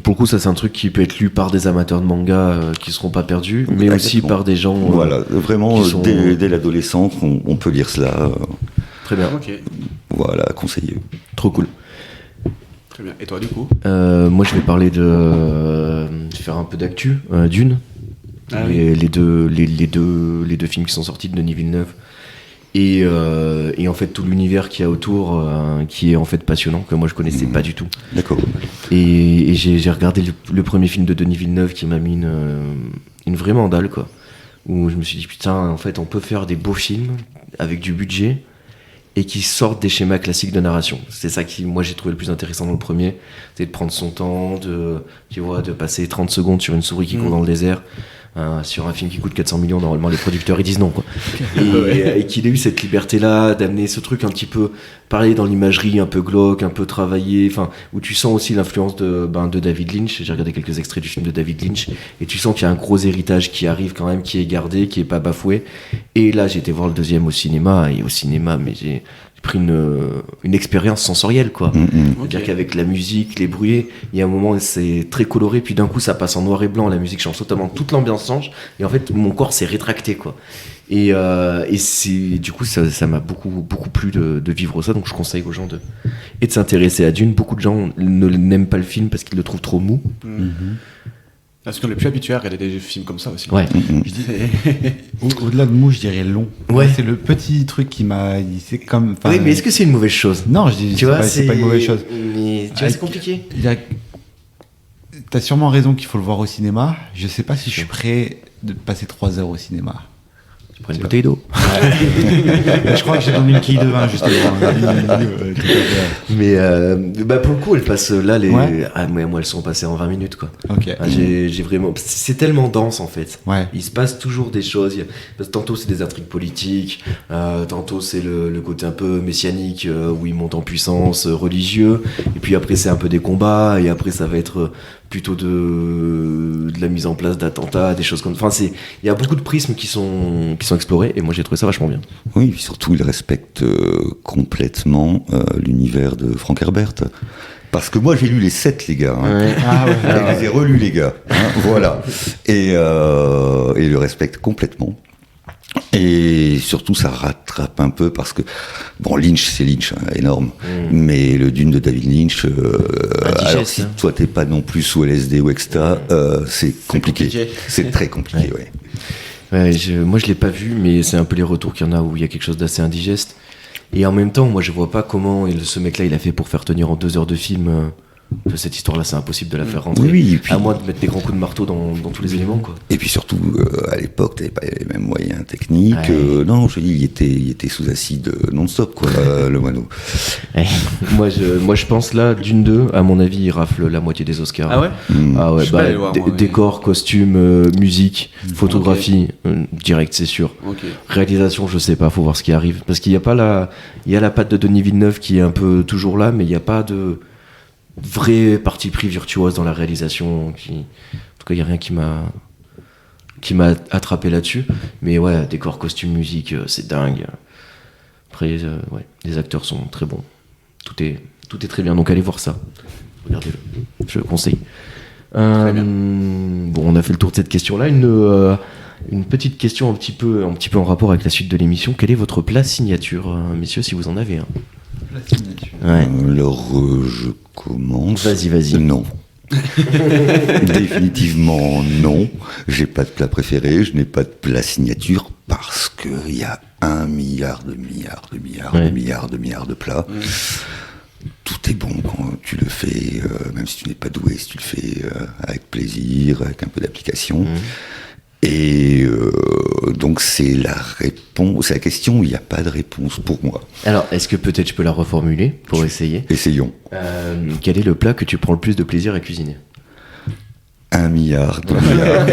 pour le coup, ça c'est un truc qui peut être lu par des amateurs de manga qui seront pas perdus, mais aussi par des gens. Voilà, vraiment dès l'adolescence, on peut lire cela. Très bien. Voilà, conseillé. Trop cool. Très bien. Et toi, du coup moi, je vais parler de faire un peu d'actu. Dune. Les deux films qui sont sortis de Denis Villeneuve. Et en fait tout l'univers qu'il y a autour qui est en fait passionnant, que moi je connaissais pas du tout. D'accord. Et j'ai regardé le premier film de Denis Villeneuve qui m'a mis une vraie mandale, quoi, où je me suis dit putain, en fait on peut faire des beaux films avec du budget et qui sortent des schémas classiques de narration. C'est ça qui, moi, j'ai trouvé le plus intéressant dans le premier, c'est de prendre son temps, de passer 30 secondes sur une souris qui court dans le désert. Sur un film qui coûte 400 millions, normalement les producteurs ils disent non, quoi. Et qu'il ait eu cette liberté là d'amener ce truc un petit peu parler dans l'imagerie un peu glauque, un peu travaillé, enfin où tu sens aussi l'influence de David Lynch. J'ai regardé quelques extraits du film de David Lynch et tu sens qu'il y a un gros héritage qui arrive quand même, qui est gardé, qui est pas bafoué. Et là j'ai été voir le deuxième au cinéma, mais j'ai pris une expérience sensorielle, quoi. C'est-à-dire qu'avec la musique, les bruits, il y a un moment où c'est très coloré, puis d'un coup ça passe en noir et blanc, la musique change totalement, toute l'ambiance change, et en fait mon corps s'est rétracté, quoi. Et c'est, du coup ça m'a beaucoup plu de vivre ça, donc je conseille aux gens de s'intéresser à Dune. Beaucoup de gens n'aiment pas le film parce qu'ils le trouvent trop mou. Parce qu'on est plus habitué à regarder des films comme ça aussi. Ouais. Je dis, au-delà de mou, je dirais long. Ouais. C'est le petit truc qui m'a dit, c'est comme. Oui, mais est-ce que c'est une mauvaise chose? Non, je dis, tu vois, c'est pas une mauvaise chose. Mais tu vois, c'est compliqué. T'as sûrement raison qu'il faut le voir au cinéma. Je sais pas si je suis prêt de passer 3 heures au cinéma. Tu prends une bouteille d'eau. Je crois que j'ai donné une quille de vin, justement. Mais pour le coup, elles passent là, moi, elles sont passées en 20 minutes, quoi. Okay. J'ai vraiment... C'est tellement dense, en fait. Ouais. Il se passe toujours des choses. Tantôt, c'est des intrigues politiques. Tantôt, c'est le côté un peu messianique, où ils montent en puissance, religieux. Et puis après, c'est un peu des combats. Et après, ça va être plutôt de la mise en place d'attentats, des choses comme... Enfin, il y a beaucoup de prismes qui sont explorés, et moi j'ai trouvé ça vachement bien. Oui, puis surtout il respecte complètement l'univers de Frank Herbert. Parce que moi j'ai lu les 7, les gars. Hein. Ouais. Je les ai relus, les gars. Hein, voilà. Et il le respecte complètement. Et surtout, ça rattrape un peu parce que, bon, Lynch, c'est Lynch, hein, énorme. Mais le Dune de David Lynch, alors si toi t'es pas non plus sous LSD ou extra, c'est compliqué. C'est très compliqué, ouais. Moi, je l'ai pas vu, mais c'est un peu les retours qu'il y en a où il y a quelque chose d'assez indigeste. Et en même temps, moi, je vois pas comment ce mec-là, il a fait pour faire tenir en 2 heures de film. Cette histoire-là, c'est impossible de la faire rentrer. Oui, puis... à moins de mettre des grands coups de marteau dans tous les éléments, quoi. Et puis surtout, à l'époque, t'avais pas les mêmes moyens techniques. Non, je dis, il était sous acide non-stop, quoi, le moineau. Moi, je pense là, Dune 2, à mon avis, il rafle la moitié des Oscars. Ah ouais? Ah ouais, décor, costume, musique, photographie, direct, c'est sûr. Réalisation, je sais pas, faut voir ce qui arrive. Parce qu'il y a pas il y a la patte de Denis Villeneuve qui est un peu toujours là, mais il n'y a pas de vrai parti pris virtuose dans la réalisation. En tout cas, il n'y a rien qui m'a attrapé là-dessus. Mais ouais, décor, costume, musique, c'est dingue. Après, les acteurs sont très bons. Tout est très bien, donc allez voir ça. Regardez-le, je le conseille. Bon, on a fait le tour de cette question-là. Une petite question un petit peu en rapport avec la suite de l'émission. Quel est votre plat signature, messieurs, si vous en avez un? Plat signature. Ouais. Alors, je commence. Vas-y. Non. Définitivement non. J'ai pas de plat préféré, je n'ai pas de plat signature parce qu'il y a 1 milliard de plats. Tout est bon quand tu le fais, même si tu n'es pas doué, si tu le fais avec plaisir, avec un peu d'application. Et Donc c'est la réponse, c'est la question où il n'y a pas de réponse pour moi. Alors, est-ce que peut-être je peux la reformuler pour essayer ? Essayons. Quel est le plat que tu prends le plus de plaisir à cuisiner ? 1 milliard, 2 milliards.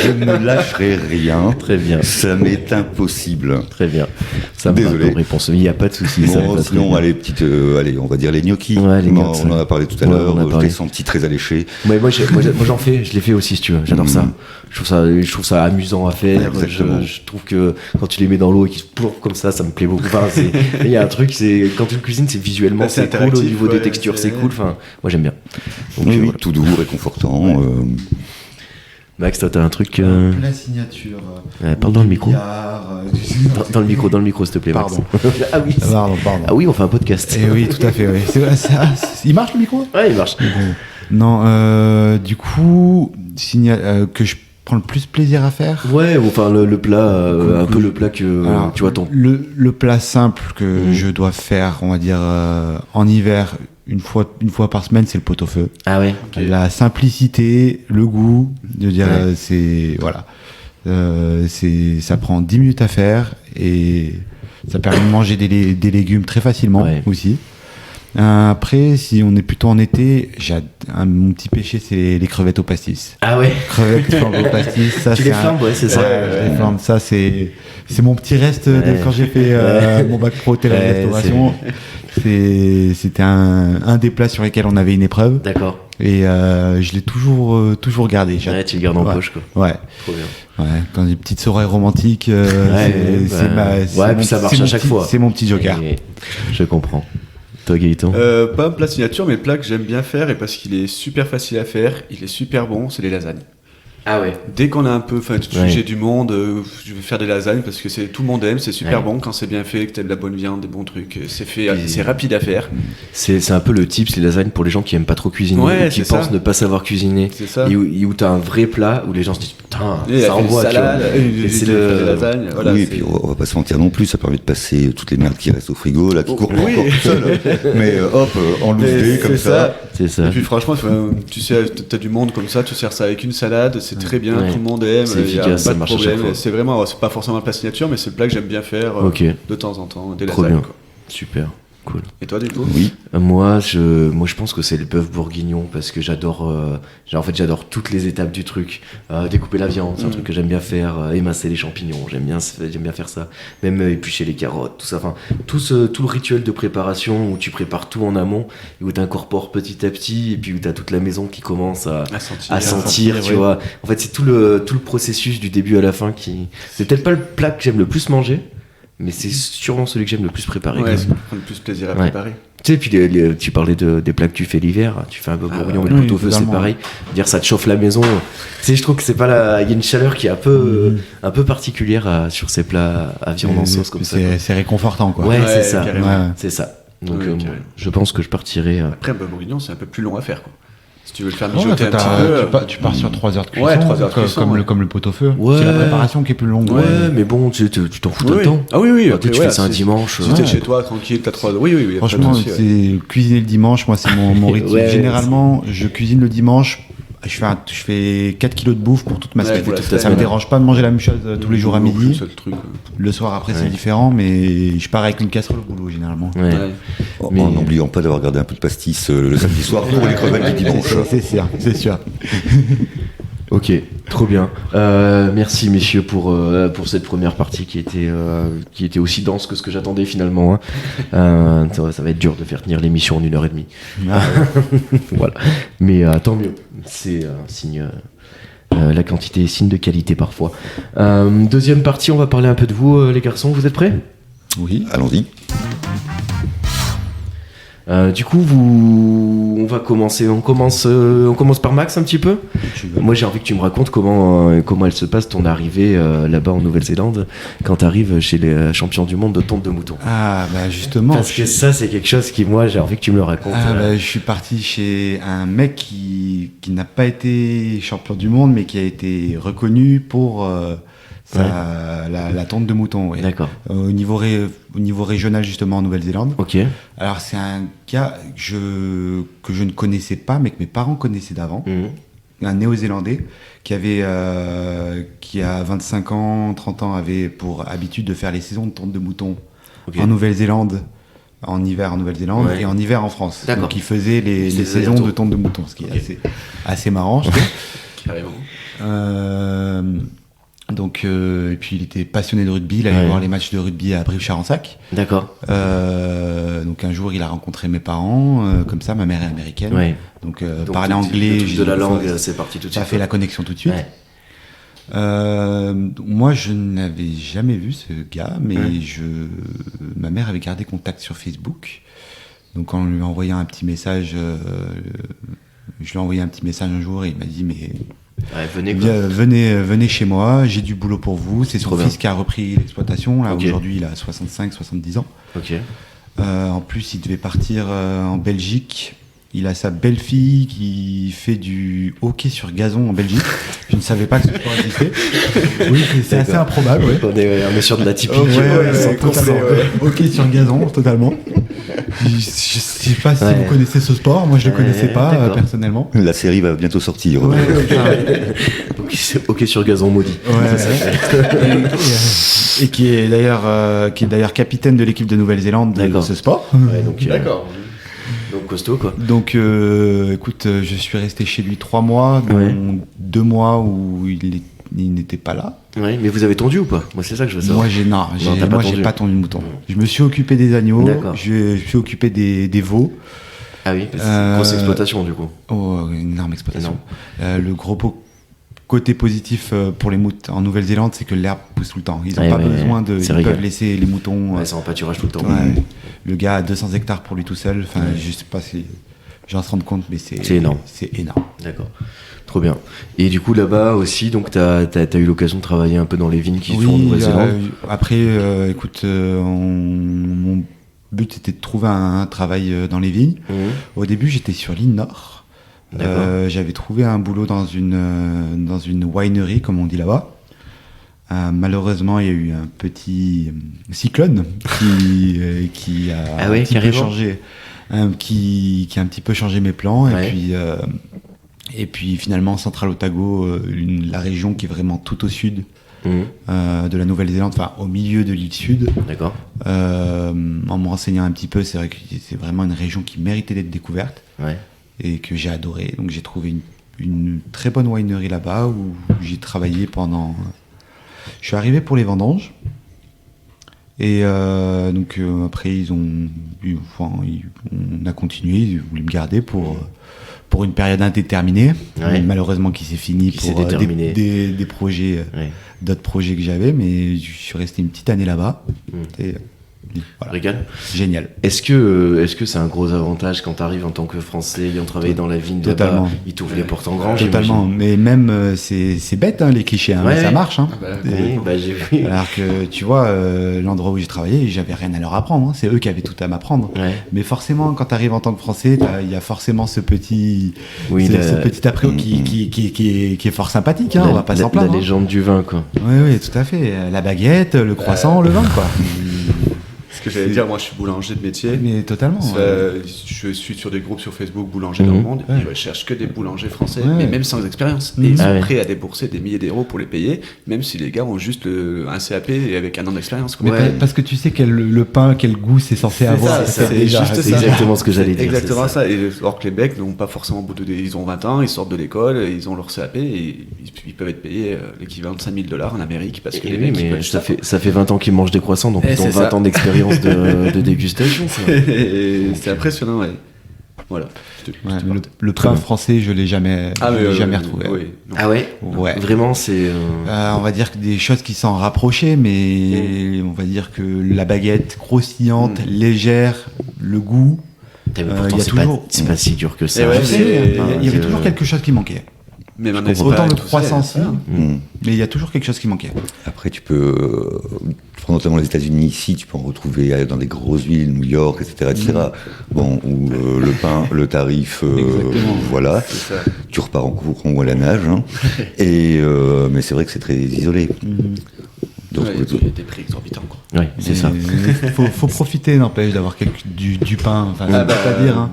Je ne lâcherai rien. Très bien. Ça m'est impossible. Très bien. Ça me va comme réponse. Il n'y a pas de souci. Sinon, allez, on va dire les gnocchis. Ouais, on en a parlé tout à l'heure. Je les sens très alléchés. Ouais, moi, j'en fais. Je les fais aussi, si tu veux. J'adore ça. Je trouve ça amusant à faire. Je trouve que quand tu les mets dans l'eau et qu'ils se plourent comme ça me plaît beaucoup. Enfin, il y a un truc, c'est quand tu cuisines, c'est visuellement, c'est cool au niveau des textures, c'est cool. Enfin, moi, j'aime bien. Donc, voilà. Tout doux, réconfortant. Ouais. Max, toi, t'as un truc. La signature. Parle dans le micro. Dans le micro, s'il te plaît, Max. Ah oui. Pardon. Ah oui, on fait un podcast. Et oui, tout à fait. Oui. Il marche le micro ? Ouais, il marche. Non, du coup, que je prends le plus plaisir à faire. Ouais, enfin le plat, un peu le plat que alors, tu vois ton. Le plat simple que je dois faire, on va dire en hiver. Une fois par semaine, c'est le pot-au-feu. Ah ouais. Okay. La simplicité, le goût, de dire c'est voilà, ça prend 10 minutes à faire et ça permet de manger des légumes très facilement aussi. Après, si on est plutôt en été, mon petit péché, c'est les crevettes au pastis. Ah ouais. Crevettes flambées au pastis, ça tu les flambes, c'est ça. Je les flambe, ça c'est mon petit reste de quand j'ai fait mon bac pro hôtellerie-restauration. C'était un des plats sur lesquels on avait une épreuve. D'accord. Et je l'ai toujours gardé. Ouais, tu le gardes en poche, quoi. Ouais. Trop bien. Ouais, quand j'ai une petite soirée romantique, puis ça marche à chaque fois. C'est mon petit joker. Je comprends. Toi, Gaëtan ? Pas un plat signature, mais plat que j'aime bien faire, et parce qu'il est super facile à faire, il est super bon, c'est les lasagnes. Ah ouais. Dès qu'on a un peu, j'ai du monde, je vais faire des lasagnes parce que tout le monde aime, c'est super bon quand c'est bien fait, que t'as de la bonne viande, des bons trucs, c'est rapide à faire. C'est un peu le tips, les lasagnes pour les gens qui aiment pas trop cuisiner, ou qui pensent ne pas savoir cuisiner. C'est ça. Et où t'as un vrai plat où les gens se disent putain, ça envoie. C'est des lasagnes. Voilà, oui, et puis on va pas se mentir non plus, ça permet de passer toutes les merdes qui restent au frigo, là, qui courent pas encore tout seul. Mais en loose comme ça. C'est ça. Et puis franchement, tu sais, t'as du monde comme ça, tu sers ça avec une salade, c'est très bien, tout le monde aime, c'est efficace, ça marche à chaque fois. C'est pas forcément un plat signature, mais c'est le plat que j'aime bien faire de temps en temps, des lasagnes. Quoi. Super. Cool. Et toi, du coup ? Oui. Moi, je pense que c'est le bœuf bourguignon parce que j'adore toutes les étapes du truc. Découper la viande, c'est un truc que j'aime bien faire. Émincer les champignons, j'aime bien faire ça. Même éplucher les carottes, tout ça. Enfin, tout le rituel de préparation où tu prépares tout en amont et où tu incorpores petit à petit et puis où tu as toute la maison qui commence à sentir, tu vois. En fait, c'est tout le processus du début à la fin qui. C'est peut-être pas le plat que j'aime le plus manger. Mais c'est sûrement celui que j'aime le plus préparer. Ouais, c'est le plus plaisir à préparer. Tu sais, puis tu parlais des plats que tu fais l'hiver. Tu fais un peu bourguignon, mais le pot-au-feu, c'est pareil. Dire ça te chauffe la maison. Tu sais, je trouve que c'est pas il y a une chaleur qui est un peu particulière sur ces plats à viande en sauce comme ça. C'est réconfortant, quoi. Ouais, c'est ça. Ouais. C'est ça. Donc, je pense que je partirai. Après, un bœuf bourguignon, c'est un peu plus long à faire, quoi. Si tu veux le faire mijoter un petit peu... Tu pars sur 3 heures de cuisson, 3 heures de cuisson comme le pot-au-feu. Ouais. C'est la préparation qui est plus longue. Ouais, mais bon, tu t'en fous tout le temps. Ah oui. Tu fais ça un dimanche. Si t'es chez toi, tranquille, t'as 3 heures. Oui. Franchement, c'est cuisiner le dimanche, moi, c'est mon rythme. Généralement, je cuisine le dimanche. Je fais 4 kilos de bouffe pour toute ma semaine. Ça me dérange pas de manger la même chose tous les jours à midi. Le soir après c'est différent, mais je pars avec une casserole au boulot généralement. En n'oubliant pas d'avoir gardé un peu de pastis le samedi soir pour les crevettes du dimanche. C'est sûr. Ok, trop bien. Merci messieurs pour cette première partie qui était aussi dense que ce que j'attendais finalement. Ça va être dur de faire tenir l'émission en 1h30. Voilà. Mais tant mieux. C'est un signe. La quantité est signe de qualité parfois. Deuxième partie, on va parler un peu de vous, les garçons. Vous êtes prêts ? Oui, allons-y. Du coup, on va commencer. On commence par Max un petit peu. Moi, j'ai envie que tu me racontes comment elle se passe ton arrivée là-bas en Nouvelle-Zélande quand tu arrives chez les champions du monde de tonte de mouton. Ah, bah justement. Parce que ça, c'est quelque chose qui, moi, j'ai envie que tu me le racontes. Je suis parti chez un mec qui n'a pas été champion du monde, mais qui a été reconnu pour la tonte de mouton. Ouais. D'accord. Au niveau régional, justement, en Nouvelle-Zélande. Ok. Alors, c'est un gars que je ne connaissais pas, mais que mes parents connaissaient d'avant. un Néo-Zélandais qui a 25 ans, 30 ans, avait pour habitude de faire les saisons de tonte de moutons en Nouvelle-Zélande, en hiver en Nouvelle-Zélande et en hiver en France. D'accord. Donc il faisait les saisons de tonte de moutons, ce qui est assez marrant, je trouve. Carrément. Donc, et puis il était passionné de rugby, il allait voir les matchs de rugby à Brive-Charensac. D'accord. Donc un jour il a rencontré mes parents, comme ça, ma mère est américaine. Ouais. Donc parler anglais. De la langue, c'est parti tout de suite. Ça a fait la connexion tout de suite. Moi je n'avais jamais vu ce gars, mais ma mère avait gardé contact sur Facebook. Donc en lui envoyant un petit message, je lui ai envoyé un petit message un jour et il m'a dit mais... venez chez moi, j'ai du boulot pour vous. C'est son fils qui a repris l'exploitation. Là, aujourd'hui, il a 65-70 ans. En plus, il devait partir en Belgique. Il a sa belle-fille qui fait du hockey sur gazon en Belgique. Je ne savais pas que ce sport existait. Oui, c'est assez improbable. On est sur de la typique. Hockey sur gazon, totalement. Je ne sais pas si vous connaissez ce sport. Moi, je ne le connaissais pas personnellement. La série va bientôt sortir. Donc, c'est hockey sur gazon maudit. Et qui est d'ailleurs capitaine de l'équipe de Nouvelle-Zélande de ce sport. D'accord. Donc costaud quoi. Donc écoute, je suis resté chez lui 3 mois, dont 2 mois où il n'était pas là. Ouais, mais vous avez tondu ou pas? Moi c'est ça que je veux savoir. Moi j'ai pas tondu de mouton. Je me suis occupé des agneaux, je suis occupé des veaux. Ah oui, c'est grosse exploitation du coup. Oh, une énorme exploitation. Le gros côté positif pour les moutons en Nouvelle-Zélande, c'est que l'herbe pousse tout le temps. Ils n'ont pas besoin de... Ils peuvent laisser les moutons... c'est en pâturage tout le temps. Le gars a 200 hectares pour lui tout seul. Enfin, je sais pas si j'en se rends compte, mais c'est énorme. C'est énorme. D'accord. Trop bien. Et du coup, là-bas aussi, donc t'as eu l'occasion de travailler un peu dans les vignes qui sont en Nouvelle-Zélande. Après, écoute, mon but était de trouver un travail dans les vignes. Au début, j'étais sur l'île Nord. J'avais trouvé un boulot dans une winery, comme on dit là-bas. Malheureusement, il y a eu un petit cyclone qui a un petit peu changé, qui a un petit peu changé mes plans. Et puis finalement, Central Otago, la région qui est vraiment tout au sud de la Nouvelle-Zélande, enfin au milieu de l'île Sud. D'accord. En me renseignant un petit peu, c'est vrai que c'est vraiment une région qui méritait d'être découverte. Et que j'ai adoré. Donc j'ai trouvé une très bonne winery là-bas où j'ai travaillé pendant... Je suis arrivé pour les vendanges. Et donc après, on a continué, ils voulaient me garder pour une période indéterminée, malheureusement qui s'est finie pour des projets, d'autres projets que j'avais, mais je suis resté une petite année là-bas. Et, voilà. Régal. Génial. Est-ce que c'est un gros avantage quand tu arrives en tant que Français ayant travaillé dans la vigne de là-bas, ils t'ouvrent les portes en grand? Totalement. Mais même c'est bête les clichés, mais ça marche. J'ai vu. Alors que tu vois, l'endroit où j'ai travaillé, j'avais rien à leur apprendre. C'est eux qui avaient tout à m'apprendre. Mais forcément, quand tu arrives en tant que Français, il y a forcément ce petit après qui est fort sympathique. On va pas s'en plaindre. La légende du vin, quoi. Oui, tout à fait. La baguette, le croissant, le vin, quoi. Ce que j'allais dire, moi je suis boulanger de métier. Mais totalement. Je suis sur des groupes sur Facebook boulangers dans le monde. Ils recherchent que des boulangers français, mais même sans expérience. Et ils sont prêts à débourser des milliers d'euros pour les payer, même si les gars ont juste un CAP et avec un an d'expérience. Parce que tu sais le pain, quel goût c'est censé avoir. C'est exactement ce que j'allais dire. Exactement ça. Et or que les mecs n'ont pas forcément ils ont 20 ans, ils sortent de l'école, ils ont leur CAP et ils peuvent être payés l'équivalent de $5,000 en Amérique parce que les mecs ça fait 20 ans qu'ils mangent des croissants, donc ils ont 20 ans d'expérience de dégustation. C'est impressionnant, Voilà. Le pain français, je l'ai jamais retrouvé. Vraiment, c'est. On va dire que des choses qui s'en rapprochaient, mais on va dire que la baguette croustillante, légère, le goût. C'est pas si dur que ça. Il y avait toujours quelque chose qui manquait. Mais autant le croissant, mais il y a toujours quelque chose qui manquait. Après, tu peux, notamment les États-Unis, ici, tu peux en retrouver dans des grosses villes, New York, etc. Bon, où le pain, le tarif, voilà, tu repars en courant ou à la nage. Mais c'est vrai que c'est très isolé. Donc, il y a des prix exorbitants, quoi. Oui, c'est ça. Faut profiter, n'empêche, d'avoir du pain,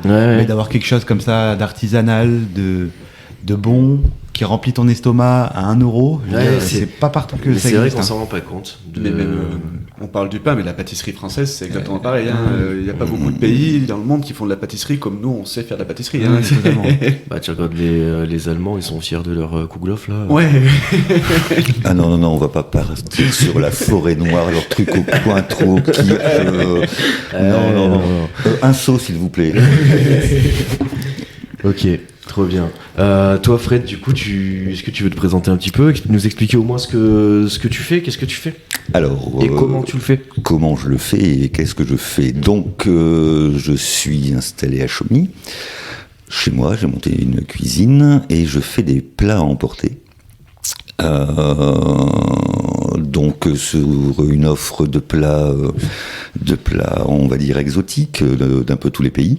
mais d'avoir quelque chose comme ça d'artisanal, de bon, qui remplit ton estomac à 1 €. C'est pas partout que ça existe. C'est vrai qu'on s'en rend pas compte. Mais même, on parle du pain, mais la pâtisserie française, c'est exactement pareil. Il n'y a pas beaucoup de pays dans le monde qui font de la pâtisserie comme nous, on sait faire de la pâtisserie. Totalement. Tu regardes les Allemands, ils sont fiers de leur Kouglof, là. Ouais. Ah non, on va pas partir sur la forêt noire, leur truc au Cointreau, non. Un seau, s'il vous plaît. Ok, trop bien. Toi, Fred, du coup, est-ce que tu veux te présenter un petit peu, nous expliquer au moins ce que tu fais, qu'est-ce que tu fais? Alors, et comment tu le fais? Comment je le fais et qu'est-ce que je fais? Donc, je suis installé à Chaumont. Chez moi, j'ai monté une cuisine et je fais des plats à emporter. Donc sur une offre de plats, on va dire exotiques, d'un peu tous les pays,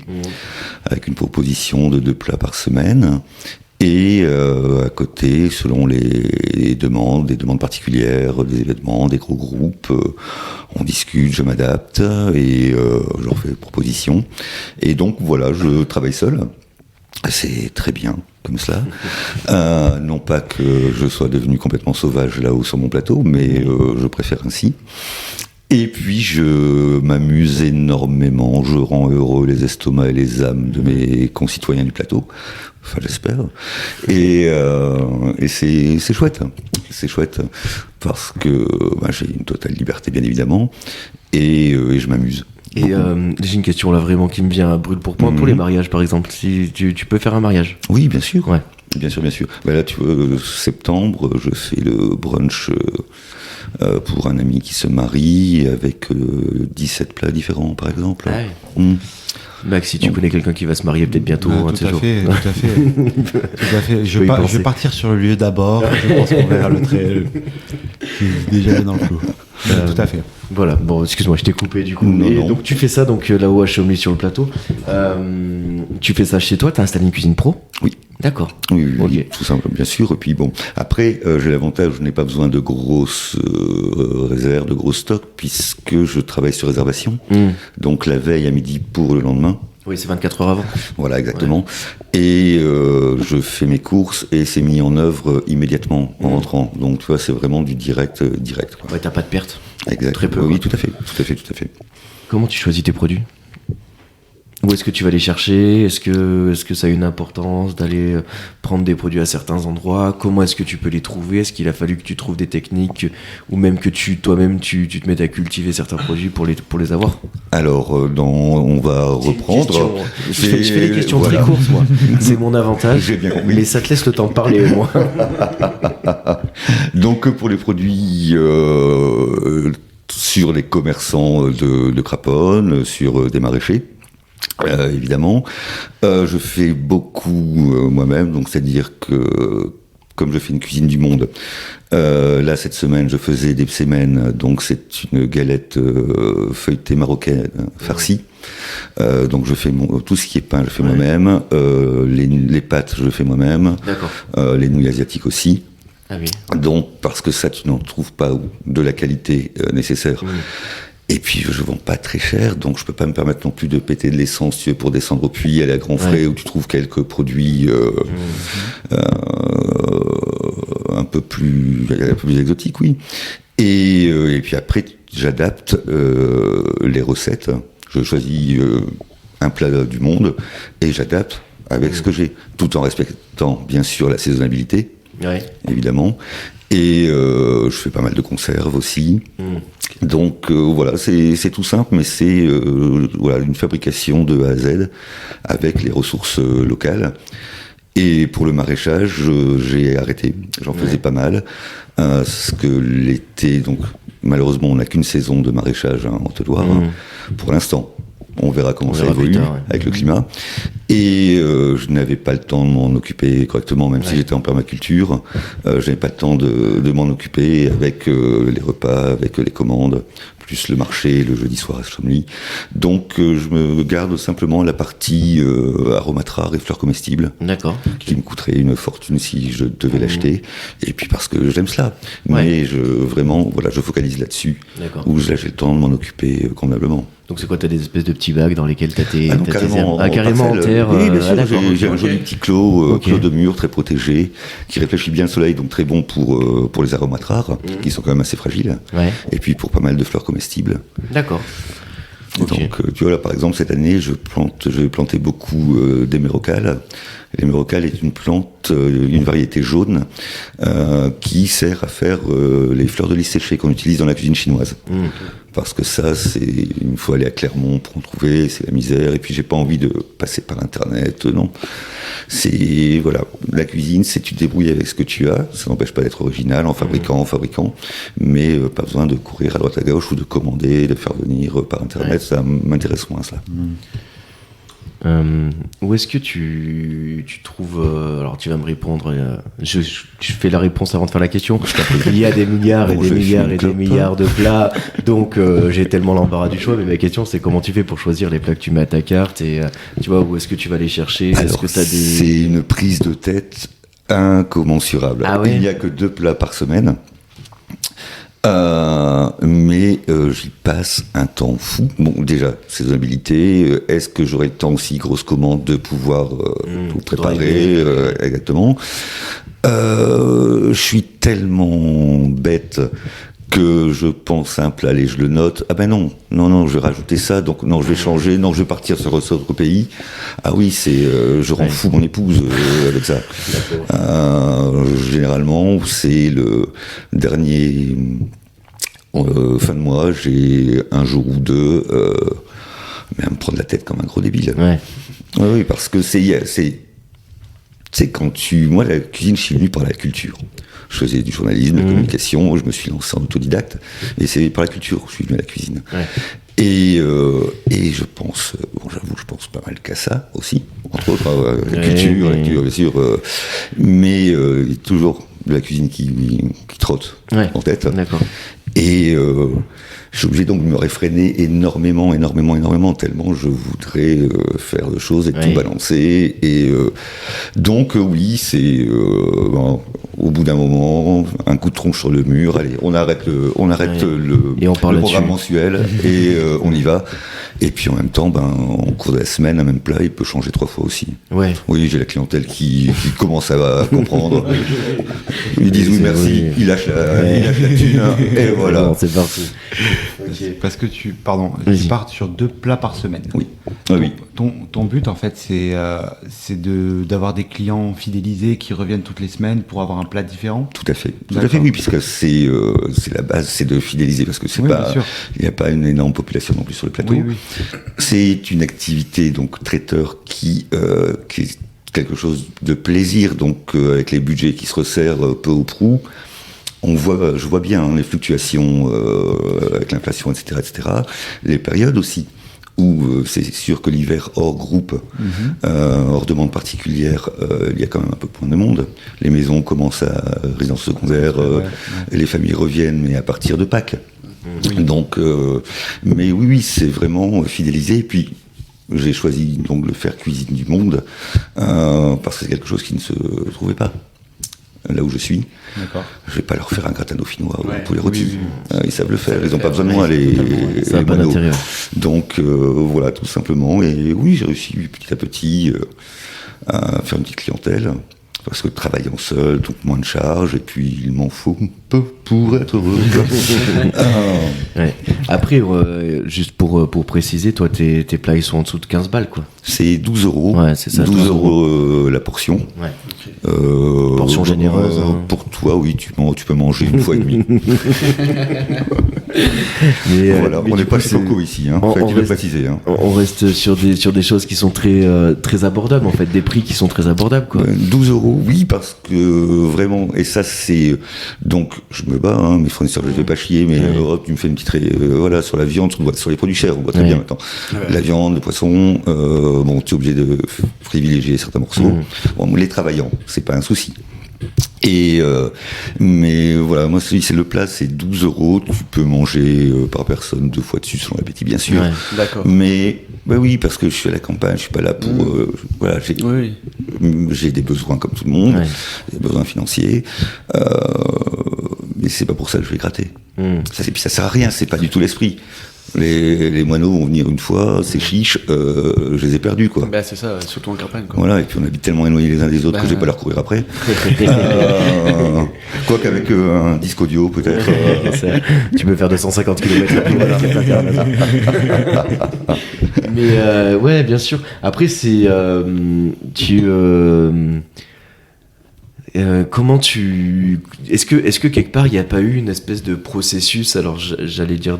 avec une proposition de 2 plats par semaine. Et à côté, selon les demandes, des demandes particulières, des événements, des gros groupes, on discute, je m'adapte et je leur fais des propositions. Et donc voilà, je travaille seul. C'est très bien comme cela. Non pas que je sois devenu complètement sauvage là-haut sur mon plateau, mais je préfère ainsi. Et puis je m'amuse énormément, je rends heureux les estomacs et les âmes de mes concitoyens du plateau. Enfin, j'espère. Et c'est chouette. C'est chouette parce que j'ai une totale liberté, bien évidemment, et je m'amuse. Et j'ai une question là vraiment qui me vient à brûle pour point. Pour les mariages, par exemple, si tu peux faire un mariage? Oui, bien sûr. Ouais. Bien sûr. Là, tu vois, septembre, je fais le brunch pour un ami qui se marie avec 17 plats différents, par exemple. Ah oui. Max, si tu connais quelqu'un qui va se marier peut-être bientôt, tout à fait. Je vais partir sur le lieu d'abord. Je pense qu'on verra le trait qui est déjà dans le flou. Tout à fait. Voilà, bon, excuse-moi, je t'ai coupé du coup. Non. Donc tu fais ça là-haut à Chaumont sur le plateau. Tu fais ça chez toi, t'as installé une cuisine pro? Oui. D'accord. Oui, okay. Tout simple, bien sûr. Et puis bon, après, j'ai l'avantage, je n'ai pas besoin de grosses réserves, de gros stocks, puisque je travaille sur réservation. Donc la veille à midi pour le lendemain. Oui, c'est 24 heures avant. Voilà, exactement. Ouais. Et je fais mes courses et c'est mis en œuvre immédiatement en rentrant. Donc tu vois, c'est vraiment du direct. Quoi. Ouais, t'as pas de perte. Exact. Très peu. Oui, tout à fait. Comment tu choisis tes produits? Où est-ce que tu vas les chercher? Est-ce que ça a une importance d'aller prendre des produits à certains endroits? Comment est-ce que tu peux les trouver? Est-ce qu'il a fallu que tu trouves des techniques ou même que toi-même tu te mettes à cultiver certains produits pour les avoir? Alors, on va reprendre. Je fais des questions très courtes, moi. C'est mon avantage. J'ai bien compris. Mais ça te laisse le temps de parler, moi. Donc, pour les produits sur les commerçants de Craponne, sur des maraîchers. Évidemment, je fais beaucoup moi-même, donc c'est-à-dire que comme je fais une cuisine du monde, là cette semaine je faisais des psèmènes, donc c'est une galette feuilletée marocaine farcie. Donc je fais tout ce qui est pain, je fais moi-même, les pâtes je fais moi-même, les nouilles asiatiques aussi. Ah oui. Donc parce que ça tu n'en trouves pas de la qualité nécessaire. Et puis je vends pas très cher, donc je peux pas me permettre non plus de péter de l'essence pour descendre au puits, aller à Grand Frais où tu trouves quelques produits un peu plus exotiques, oui. Et puis après j'adapte les recettes. Je choisis un plat du monde et j'adapte avec ce que j'ai, tout en respectant bien sûr la saisonnabilité, évidemment. Et je fais pas mal de conserves aussi. Donc voilà, c'est tout simple, mais c'est une fabrication de A à Z avec les ressources locales. Et pour le maraîchage, j'ai arrêté. J'en faisais pas mal. Parce que l'été, donc malheureusement, on n'a qu'une saison de maraîchage en Haute-Loire, pour l'instant. On verra comment ça évolue avec le climat. Et je n'avais pas le temps de m'en occuper correctement, même si j'étais en permaculture. Je n'avais pas le temps de m'en occuper avec les repas, avec les commandes, plus le marché le jeudi soir à Chamonix. Donc je me garde simplement la partie aromatrar et fleurs comestibles. D'accord. Qui me coûterait une fortune si je devais l'acheter. Et puis parce que j'aime cela. Mais je focalise là-dessus. Où j'ai le temps de m'en occuper convenablement. Donc c'est quoi, t'as des espèces de petits bacs dans lesquels t'as tes carrément herbes. Carrément en terre, verre. Oui, bien sûr, j'ai un joli petit clos de mur très protégé, qui réfléchit bien le soleil, donc très bon pour les aromates rares, qui sont quand même assez fragiles. Ouais. Et puis pour pas mal de fleurs comestibles. D'accord. Okay. Donc, tu vois, là, par exemple, cette année, je vais planter beaucoup d'hémérocale. L'hémérocale est une plante, une variété jaune, qui sert à faire les fleurs de lys séchées qu'on utilise dans la cuisine chinoise. Parce que ça, il faut aller à Clermont pour en trouver, c'est la misère. Et puis, j'ai pas envie de passer par Internet, non. Voilà, la cuisine, c'est tu te débrouilles avec ce que tu as. Ça n'empêche pas d'être original en fabricant, mais pas besoin de courir à droite à gauche ou de commander, de faire venir par Internet. Ça m'intéresse moins, ça. Où est-ce que tu trouves... alors tu vas me répondre, je fais la réponse avant de faire la question. Il y a des milliards et des milliards et des milliards de plats, donc j'ai tellement l'embarras du choix, mais ma question c'est comment tu fais pour choisir les plats que tu mets à ta carte, et tu vois, où est-ce que tu vas les chercher? Alors, c'est une prise de tête incommensurable. Ah ouais. Il n'y a que 2 plats par semaine. Mais j'y passe un temps fou. Bon, déjà, saisonnabilité. Est-ce que j'aurai le temps aussi, grosse commande, de pouvoir tout préparer exactement. Je suis tellement bête que je pense simple, allez, je le note. Ah ben non, je vais rajouter ça, donc non, je vais changer, non, je vais partir sur autre pays. Ah oui, je rends fou mon épouse avec ça. Généralement, c'est le dernier fin de mois, j'ai un jour ou 2, mais à me prendre la tête comme un gros débile. Ouais. Oui, parce que c'est quand moi, la cuisine, je suis venu par la culture. Je faisais du journalisme, de la communication, je me suis lancé en autodidacte, et c'est par la culture que je suis venu à la cuisine. Ouais. Et je pense, j'avoue, je pense pas mal qu'à ça aussi, entre autres, la culture, bien sûr, mais il y a toujours de la cuisine qui trotte en tête. D'accord. Et je suis obligé donc de me réfréner énormément, tellement je voudrais faire de choses et tout balancer. Et donc oui, c'est au bout d'un moment, un coup de tronche sur le mur, allez, on arrête le programme mensuel et on y va. Et puis en même temps, en cours de la semaine, un même plat, il peut changer 3 fois aussi. Ouais. Oui, j'ai la clientèle qui commence à comprendre. Ils disent oui, merci, il lâche la thune, et voilà. Bon, c'est parti. Okay. Parce que tu pars sur 2 plats par semaine. Oui. Ton but, en fait, c'est d'avoir des clients fidélisés qui reviennent toutes les semaines pour avoir un plat différent. Tout à fait, oui, puisque c'est la base, c'est de fidéliser, parce que il n'y a pas une énorme population non plus sur le plateau. Oui. C'est une activité, donc traiteur, qui est quelque chose de plaisir, donc avec les budgets qui se resserrent peu ou prou. Je vois bien les fluctuations avec l'inflation, etc., les périodes aussi où c'est sûr que l'hiver hors groupe, hors demande particulière, il y a quand même un peu moins de monde. Les maisons commencent à résidence secondaire, les familles reviennent, mais à partir de Pâques. Donc, mais oui, c'est vraiment fidélisé. Et puis, j'ai choisi donc de faire Cuisine du Monde parce que c'est quelque chose qui ne se trouvait pas là où je suis. D'accord. Je vais pas leur faire un gratin dauphinois ou un poulet rôti. Ils savent le faire. Ils n'ont pas besoin de moi, les moineaux. Donc voilà, tout simplement. Et oui, j'ai réussi petit à petit à faire une petite clientèle. Parce que travaillant seul, donc moins de charges, et puis il m'en faut un peu pour être heureux. Après, juste pour préciser, toi, tes plats, ils sont en dessous de 15 balles, quoi. C'est 12 euros. Ouais, c'est ça. 12 euros la portion. Ouais. Portion généreuse. Pour toi, oui, tu peux manger une fois et demie. Mais on n'est pas chez Coco ici, tu l'as précisé. On reste sur des choses qui sont très, très abordables, en fait, des prix qui sont très abordables, quoi. 12 euros, oui, parce que vraiment, et ça c'est, donc je me bats, mes fournisseurs, je ne vais pas chier, mais tu me fais une petite, sur la viande, sur les produits chers, on voit très bien maintenant. La viande, le poisson, tu es obligé de privilégier certains morceaux. Les travaillants, c'est pas un souci. Et mais voilà, moi c'est le plat, c'est 12 euros. Tu peux manger par personne 2 fois dessus selon l'appétit, bien sûr. Ouais, d'accord. Mais oui, parce que je suis à la campagne, je suis pas là pour j'ai des besoins comme tout le monde, des besoins financiers. Mais c'est pas pour ça que je vais gratter. Ça sert à rien, c'est pas du tout l'esprit. Les moineaux vont venir une fois, c'est chiche, je les ai perdus, quoi. C'est ça, surtout en campagne, quoi. Voilà, et puis on habite tellement éloignés les uns des autres que je vais pas leur courir après. Quoi qu'avec un disque audio, peut-être. Tu peux faire 250 km. Mais ouais, bien sûr. Après, c'est comment tu... Est-ce que quelque part il n'y a pas eu une espèce de processus, alors j'allais dire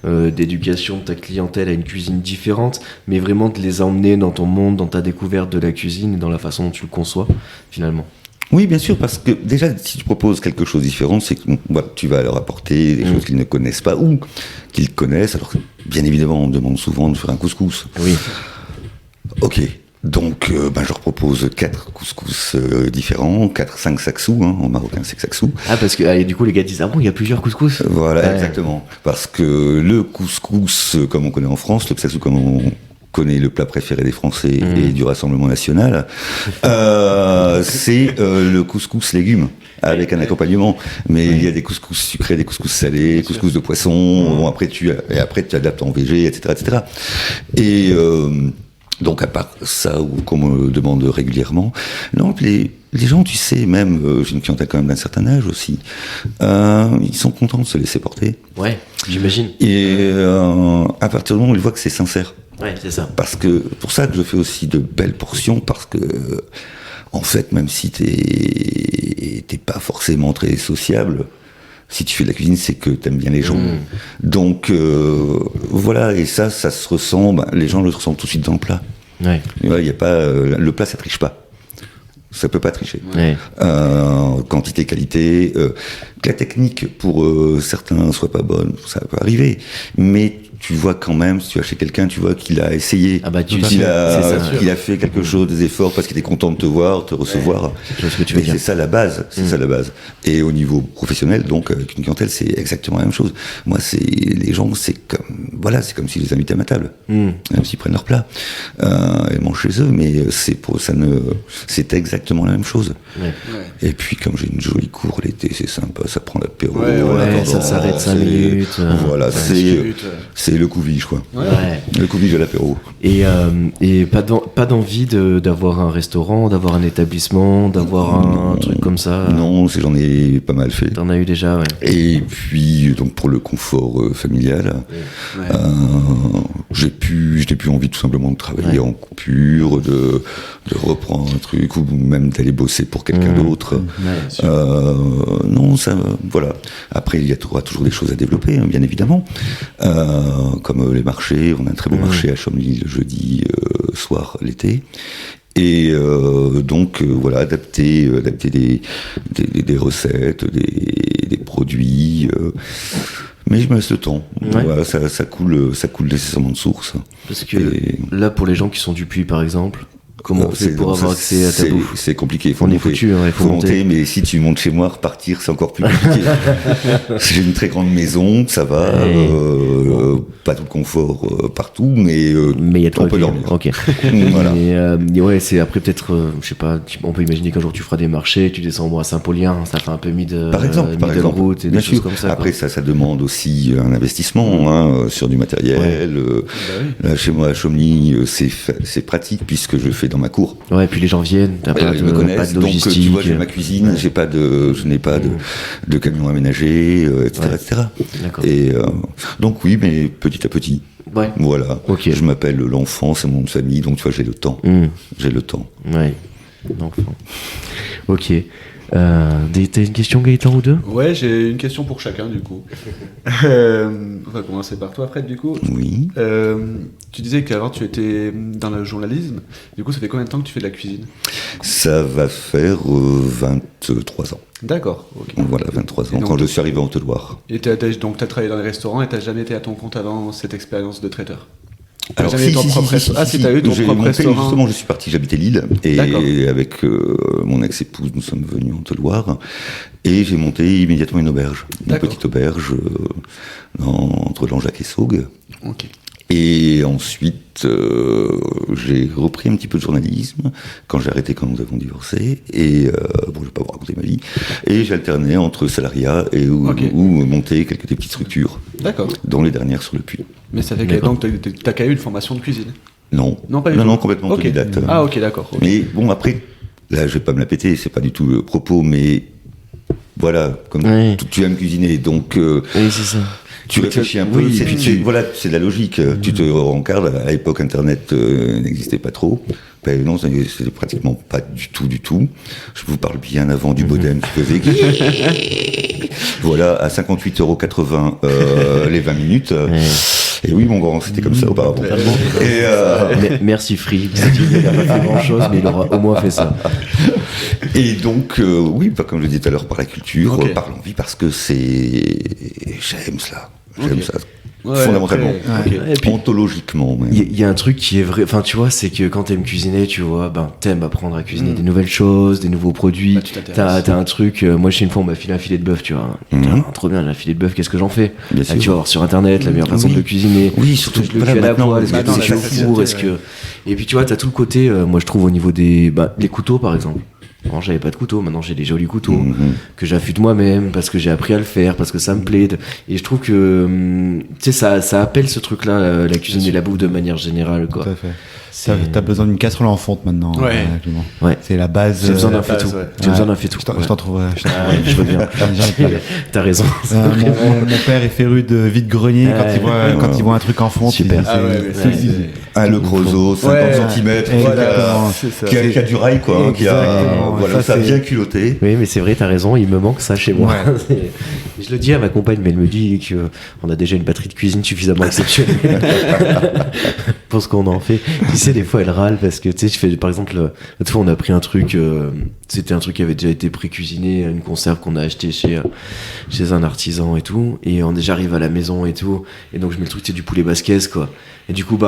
d'éducation de ta clientèle à une cuisine différente, mais vraiment de les emmener dans ton monde, dans ta découverte de la cuisine et dans la façon dont tu le conçois finalement? Oui, bien sûr, parce que déjà, si tu proposes quelque chose de différent, c'est que tu vas leur apporter des choses qu'ils ne connaissent pas ou qu'ils connaissent. Alors, bien évidemment, on me demande souvent de faire un couscous. Oui. Ok. Donc, je leur propose 4 couscous différents, 5 saksous, en marocain c'est saksous. Ah, parce que du coup les gars disent, ah bon, il y a plusieurs couscous? Voilà, exactement. Parce que le couscous, comme on connaît en France, le saksou comme on connaît le plat préféré des Français et du Rassemblement National, c'est le couscous légumes, avec un accompagnement. Mais il y a des couscous sucrés, des couscous salés, couscous de poisson, bon, après tu adaptes en végé, etc., etc. Et... donc à part ça, ou qu'on me demande régulièrement, non, les gens, tu sais, même, j'ai une clientèle quand même d'un certain âge aussi, ils sont contents de se laisser porter. Ouais, j'imagine. Et à partir du moment où ils voient que c'est sincère. Ouais, c'est ça. Parce que, pour ça que je fais aussi de belles portions, parce que, en fait, même si t'es pas forcément très sociable, si tu fais de la cuisine, c'est que t'aimes bien les gens. Donc, voilà, et ça se ressent, les gens le ressentent tout de suite dans le plat. Ouais. Il y a pas, le plat, ça triche pas. Ça peut pas tricher. Ouais. Quantité, qualité, que la technique pour certains soit pas bonne, ça peut arriver. Mais tu vois quand même, si tu vas chez quelqu'un, tu vois qu'il a essayé, qu'il a fait quelque chose, des efforts, parce qu'il était content de te voir, te recevoir. C'est ce que tu veux dire. C'est ça la base, ça la base. Et au niveau professionnel, donc avec une clientèle, c'est exactement la même chose. Moi, les gens, c'est comme si je les invitais à ma table, même s'ils prennent leur plat, ils mangent chez eux, mais c'est exactement la même chose. Ouais. Et puis, comme j'ai une jolie cour l'été, c'est sympa, ça prend l'apéro. Ça s'arrête 5 minutes. Voilà, c'est le couvige, quoi. Ouais. Le couvige à l'apéro. Et pas d'envie d'avoir un restaurant, d'avoir un établissement, d'avoir un truc comme ça? Non, j'en ai pas mal fait. T'en as eu déjà, ouais. Et puis, donc pour le confort familial, j'ai plus envie tout simplement de travailler en coupure, de reprendre un truc, ou même d'aller bosser pour quelqu'un d'autre. Non, ça, voilà. Après, il y aura toujours des choses à développer, bien évidemment. Comme les marchés, on a un très beau marché à Chomly le jeudi soir l'été. Et donc voilà, adapter des recettes, des produits. Mais je me laisse le temps. Voilà, ça coule nécessairement de source. Parce que là, pour les gens qui sont du Puy, par exemple, comment on fait pour avoir accès à ta bouffe? C'est compliqué. On est foutu, il faut monter. Mais si tu montes chez moi, repartir, c'est encore plus compliqué. J'ai une très grande maison, ça va. Pas tout le confort partout, mais il y a on peut dormir. Ok. Voilà. Et ouais, c'est après peut-être, je sais pas, on peut imaginer qu'un jour tu feras des marchés, tu descends à Saint-Paulien, ça fait un peu par exemple, route et des choses comme ça. Après, ça demande aussi un investissement sur du matériel. Là, chez moi à Chomly, c'est pratique puisque je fais dans ma cour. Ouais, et puis les gens viennent, t'as pas de logistique. Donc tu vois, j'ai ma cuisine, je n'ai pas de camion aménagé, etc. D'accord. Et donc oui, mais petit à petit. Ouais. Voilà. Okay. Je m'appelle l'enfant, c'est mon nom de famille, donc tu vois, j'ai le temps. J'ai le temps. Ouais. L'enfant. Ok. T'as une question, Gaëtan, ou deux? Ouais, j'ai une question pour chacun, du coup. On va commencer par toi, Fred, du coup. Oui. Tu disais qu'avant, tu étais dans le journalisme. Du coup, ça fait combien de temps que tu fais de la cuisine? Ça va faire 23 ans. D'accord. Okay. Voilà, 23 ans, donc, quand je suis arrivé en Haute-Loire. Et donc, tu as travaillé dans les restaurants et tu n'as jamais été à ton compte avant cette expérience de traiteur? Alors, si, t'as eu ton propre restaurant. Justement, je suis parti, j'habitais Lille, et avec mon ex-épouse, nous sommes venus en Haute-Loire, et j'ai monté immédiatement une auberge, une petite auberge entre Langeac et Saugues. Ok. Et ensuite, j'ai repris un petit peu de journalisme quand j'ai arrêté, quand nous avons divorcé. Et bon, je vais pas vous raconter ma vie. Et j'ai alterné entre salariat et ou monter quelques des petites structures. D'accord. Dont les dernières sur le puits. Mais ça fait que donc t'as quand même eu une formation de cuisine. Non. Non, pas du tout. Non, complètement autodidacte. Ah, ok, d'accord. Okay. Mais bon, après, là, je vais pas me la péter, c'est pas du tout le propos, mais voilà, comme tu aimes cuisiner, donc oui, c'est ça. Tu réfléchis un peu, voilà, c'est de la logique. Tu te rencardes, à l'époque Internet n'existait pas trop. Ben non, c'était pratiquement pas du tout. Je vous parle bien avant du modem qui faisait voilà, à 58,80 € les 20 minutes. Et oui, mon grand, c'était comme ça auparavant. Merci Free. Il n'a pas fait grand-chose, mais il aura au moins fait ça. Et donc, oui, comme je le disais tout à l'heure, par la culture, par l'envie, parce que j'aime ça. J'aime ça. Fondamentalement. Et puis, ontologiquement même. Il y a un truc qui est vrai, enfin tu vois, c'est que quand t'aimes cuisiner, tu vois, t'aimes apprendre à cuisiner des nouvelles choses, des nouveaux produits. T'as un truc, moi je sais, une fois on m'a filé un filet de bœuf, tu vois. Trop bien, un filet de bœuf, qu'est-ce que j'en fais? Tu vas voir sur internet la meilleure façon de le cuisiner. Oui, surtout je le cuis à la poêle, est-ce que c'est chaud au four, est-ce que. Et puis tu vois, t'as tout le côté, moi je trouve au niveau des couteaux par exemple. Avant, j'avais pas de couteau, maintenant j'ai des jolis couteaux que j'affûte moi-même parce que j'ai appris à le faire, parce que ça me plaît. Et je trouve que tu sais, ça appelle ce truc-là, la cuisine et la bouffe de manière générale, quoi. Tout à fait. T'as besoin d'une casserole en fonte maintenant. Ouais. C'est la base. J'ai besoin d'un fait tout. J'ai besoin d'un fait tout. Je t'en trouverai. Je veux bien. T'as raison. Mon père est féru de vide-grenier quand il voit un truc en fonte. Super. Le Creusot, 50 cm, qui a du rail, quoi. Voilà, ça vient culotté. Oui, mais c'est vrai, t'as raison, il me manque ça chez moi. Je le dis à ma compagne, mais elle me dit qu'on a déjà une batterie de cuisine suffisamment exceptionnelle pour ce qu'on en fait. Tu sais, des fois, elle râle parce que, tu sais, par exemple, l'autre fois, on a pris un truc, c'était un truc qui avait déjà été pré-cuisiné, une conserve qu'on a acheté chez un artisan et tout, et j'arrive à la maison et tout, et donc je mets le truc, c'est du poulet basquez, quoi. Et du coup,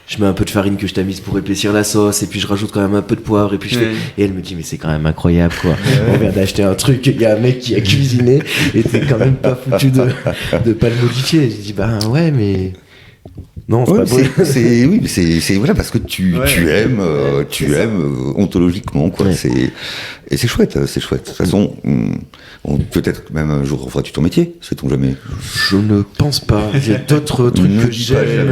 je mets un peu de farine que je tamise pour épaissir la sauce, et puis je rajoute quand même un peu de poivre, et puis et elle me dit, mais c'est quand même incroyable, quoi. On vient d'acheter un truc, il y a un mec qui a cuisiné, et t'es quand même pas foutu de pas le modifier. Je dis, ouais, mais. Non, c'est pas beau. C'est voilà, parce que tu aimes ontologiquement, quoi. Et c'est chouette. De toute façon, peut-être même un jour referas-tu ton métier, sait-on jamais. Je ne pense pas. Il y a d'autres trucs que j'aime.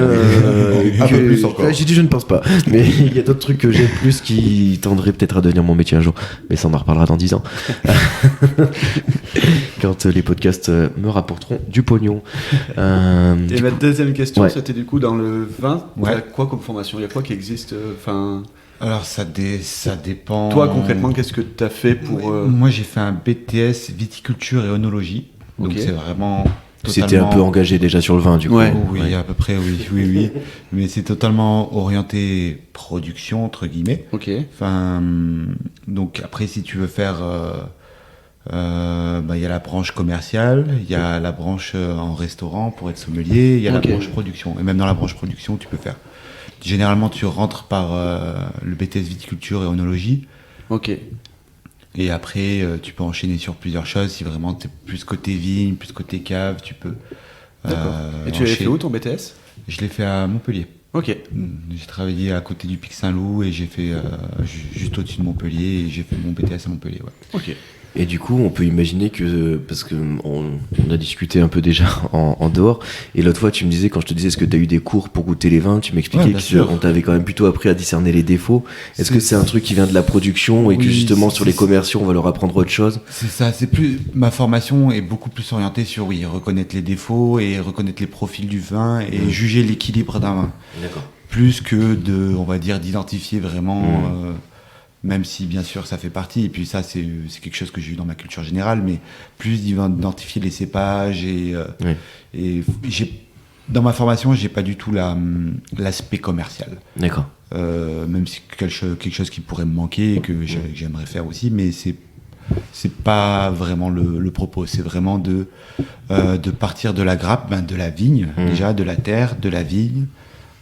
Un peu plus encore. J'ai dit je ne pense pas, mais il y a d'autres trucs que j'aime plus qui tendraient peut-être à devenir mon métier un jour. Mais ça, on en reparlera dans 10 ans. Quand les podcasts me rapporteront du pognon. Et ma deuxième question, c'était du coup dans le vin. Il y a quoi comme formation? Il y a quoi qui existe? Alors ça dépend. Toi concrètement, qu'est-ce que tu as fait pour Moi j'ai fait un BTS viticulture et œnologie. Donc c'est vraiment totalement... C'était un peu engagé déjà sur le vin du coup. Oui, à peu près, oui. Mais c'est totalement orienté production entre guillemets. Donc après si tu veux faire y a la branche commerciale, il y a la branche en restaurant pour être sommelier, il y a la branche production. Et même dans la branche production, tu peux faire. Généralement, tu rentres par le BTS viticulture et œnologie. Et après, tu peux enchaîner sur plusieurs choses. Si vraiment tu es plus côté vigne, plus côté cave, tu peux. D'accord. Et tu l'avais fait où ton BTS? Je l'ai fait à Montpellier. J'ai travaillé à côté du Pic Saint-Loup et j'ai fait juste au-dessus de Montpellier et j'ai fait mon BTS à Montpellier. Et du coup, on peut imaginer que, parce qu'on a discuté un peu déjà en dehors, et l'autre fois, tu me disais, quand je te disais, est-ce que tu as eu des cours pour goûter les vins, tu m'expliquais qu'on t'avait quand même plutôt appris à discerner les défauts. Est-ce que c'est un truc qui vient de la production et que justement, sur les commerciaux, on va leur apprendre autre chose? C'est ça, ma formation est beaucoup plus orientée sur, reconnaître les défauts et reconnaître les profils du vin et juger l'équilibre d'un vin. D'accord. Plus que on va dire, d'identifier vraiment... même si bien sûr ça fait partie, et puis ça c'est quelque chose que j'ai eu dans ma culture générale, mais plus d'identifier les cépages et dans ma formation j'ai pas du tout l'aspect commercial. D'accord. Même si quelque chose qui pourrait me manquer et que j'aimerais faire aussi, mais c'est pas vraiment le propos. C'est vraiment de partir de la grappe, de la vigne déjà, de la terre, de la vigne,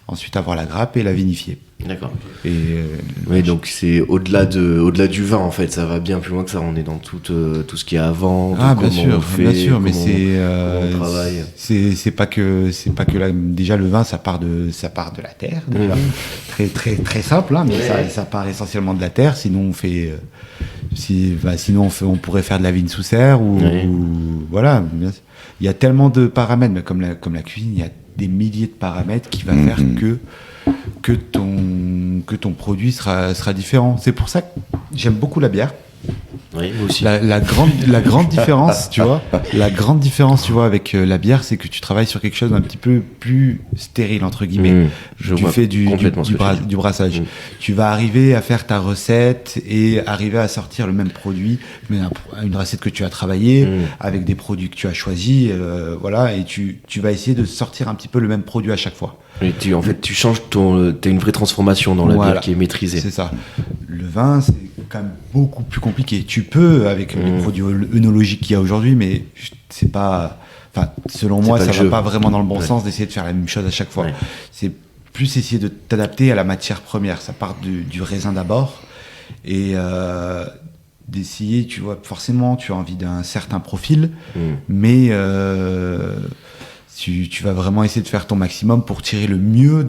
ensuite avoir la grappe et la vinifier. D'accord. Et oui, donc c'est au-delà du vin en fait, ça va bien plus loin que ça. On est dans tout ce qu'il y a avant. Bien sûr, mais on travaille. C'est pas que déjà le vin, ça part de la terre, déjà. Très très très simple, hein, mais ça part essentiellement de la terre. Sinon on pourrait faire de la vigne sous serre ou voilà. Il y a tellement de paramètres, mais comme la cuisine, il y a des milliers de paramètres qui va faire que ton produit sera différent. C'est pour ça que j'aime beaucoup la bière. Oui, moi aussi. La grande différence, tu vois, avec la bière, c'est que tu travailles sur quelque chose d'un petit peu plus stérile, entre guillemets. Tu fais du brassage. Tu vas arriver à faire ta recette et arriver à sortir le même produit, mais une recette que tu as travaillée, avec des produits que tu as choisis, voilà, et tu vas essayer de sortir un petit peu le même produit à chaque fois. Et tu changes t'as une vraie transformation dans la bière qui est maîtrisée. C'est ça. Le vin, c'est quand même beaucoup plus compliqué. Tu peux avec les produits œnologiques qu'il y a aujourd'hui, mais c'est pas. Enfin, selon moi, ça va pas vraiment dans le bon sens d'essayer de faire la même chose à chaque fois. Ouais. C'est plus essayer de t'adapter à la matière première. Ça part du raisin d'abord et d'essayer. Tu vois, forcément, tu as envie d'un certain profil, mais tu vas vraiment essayer de faire ton maximum pour tirer le mieux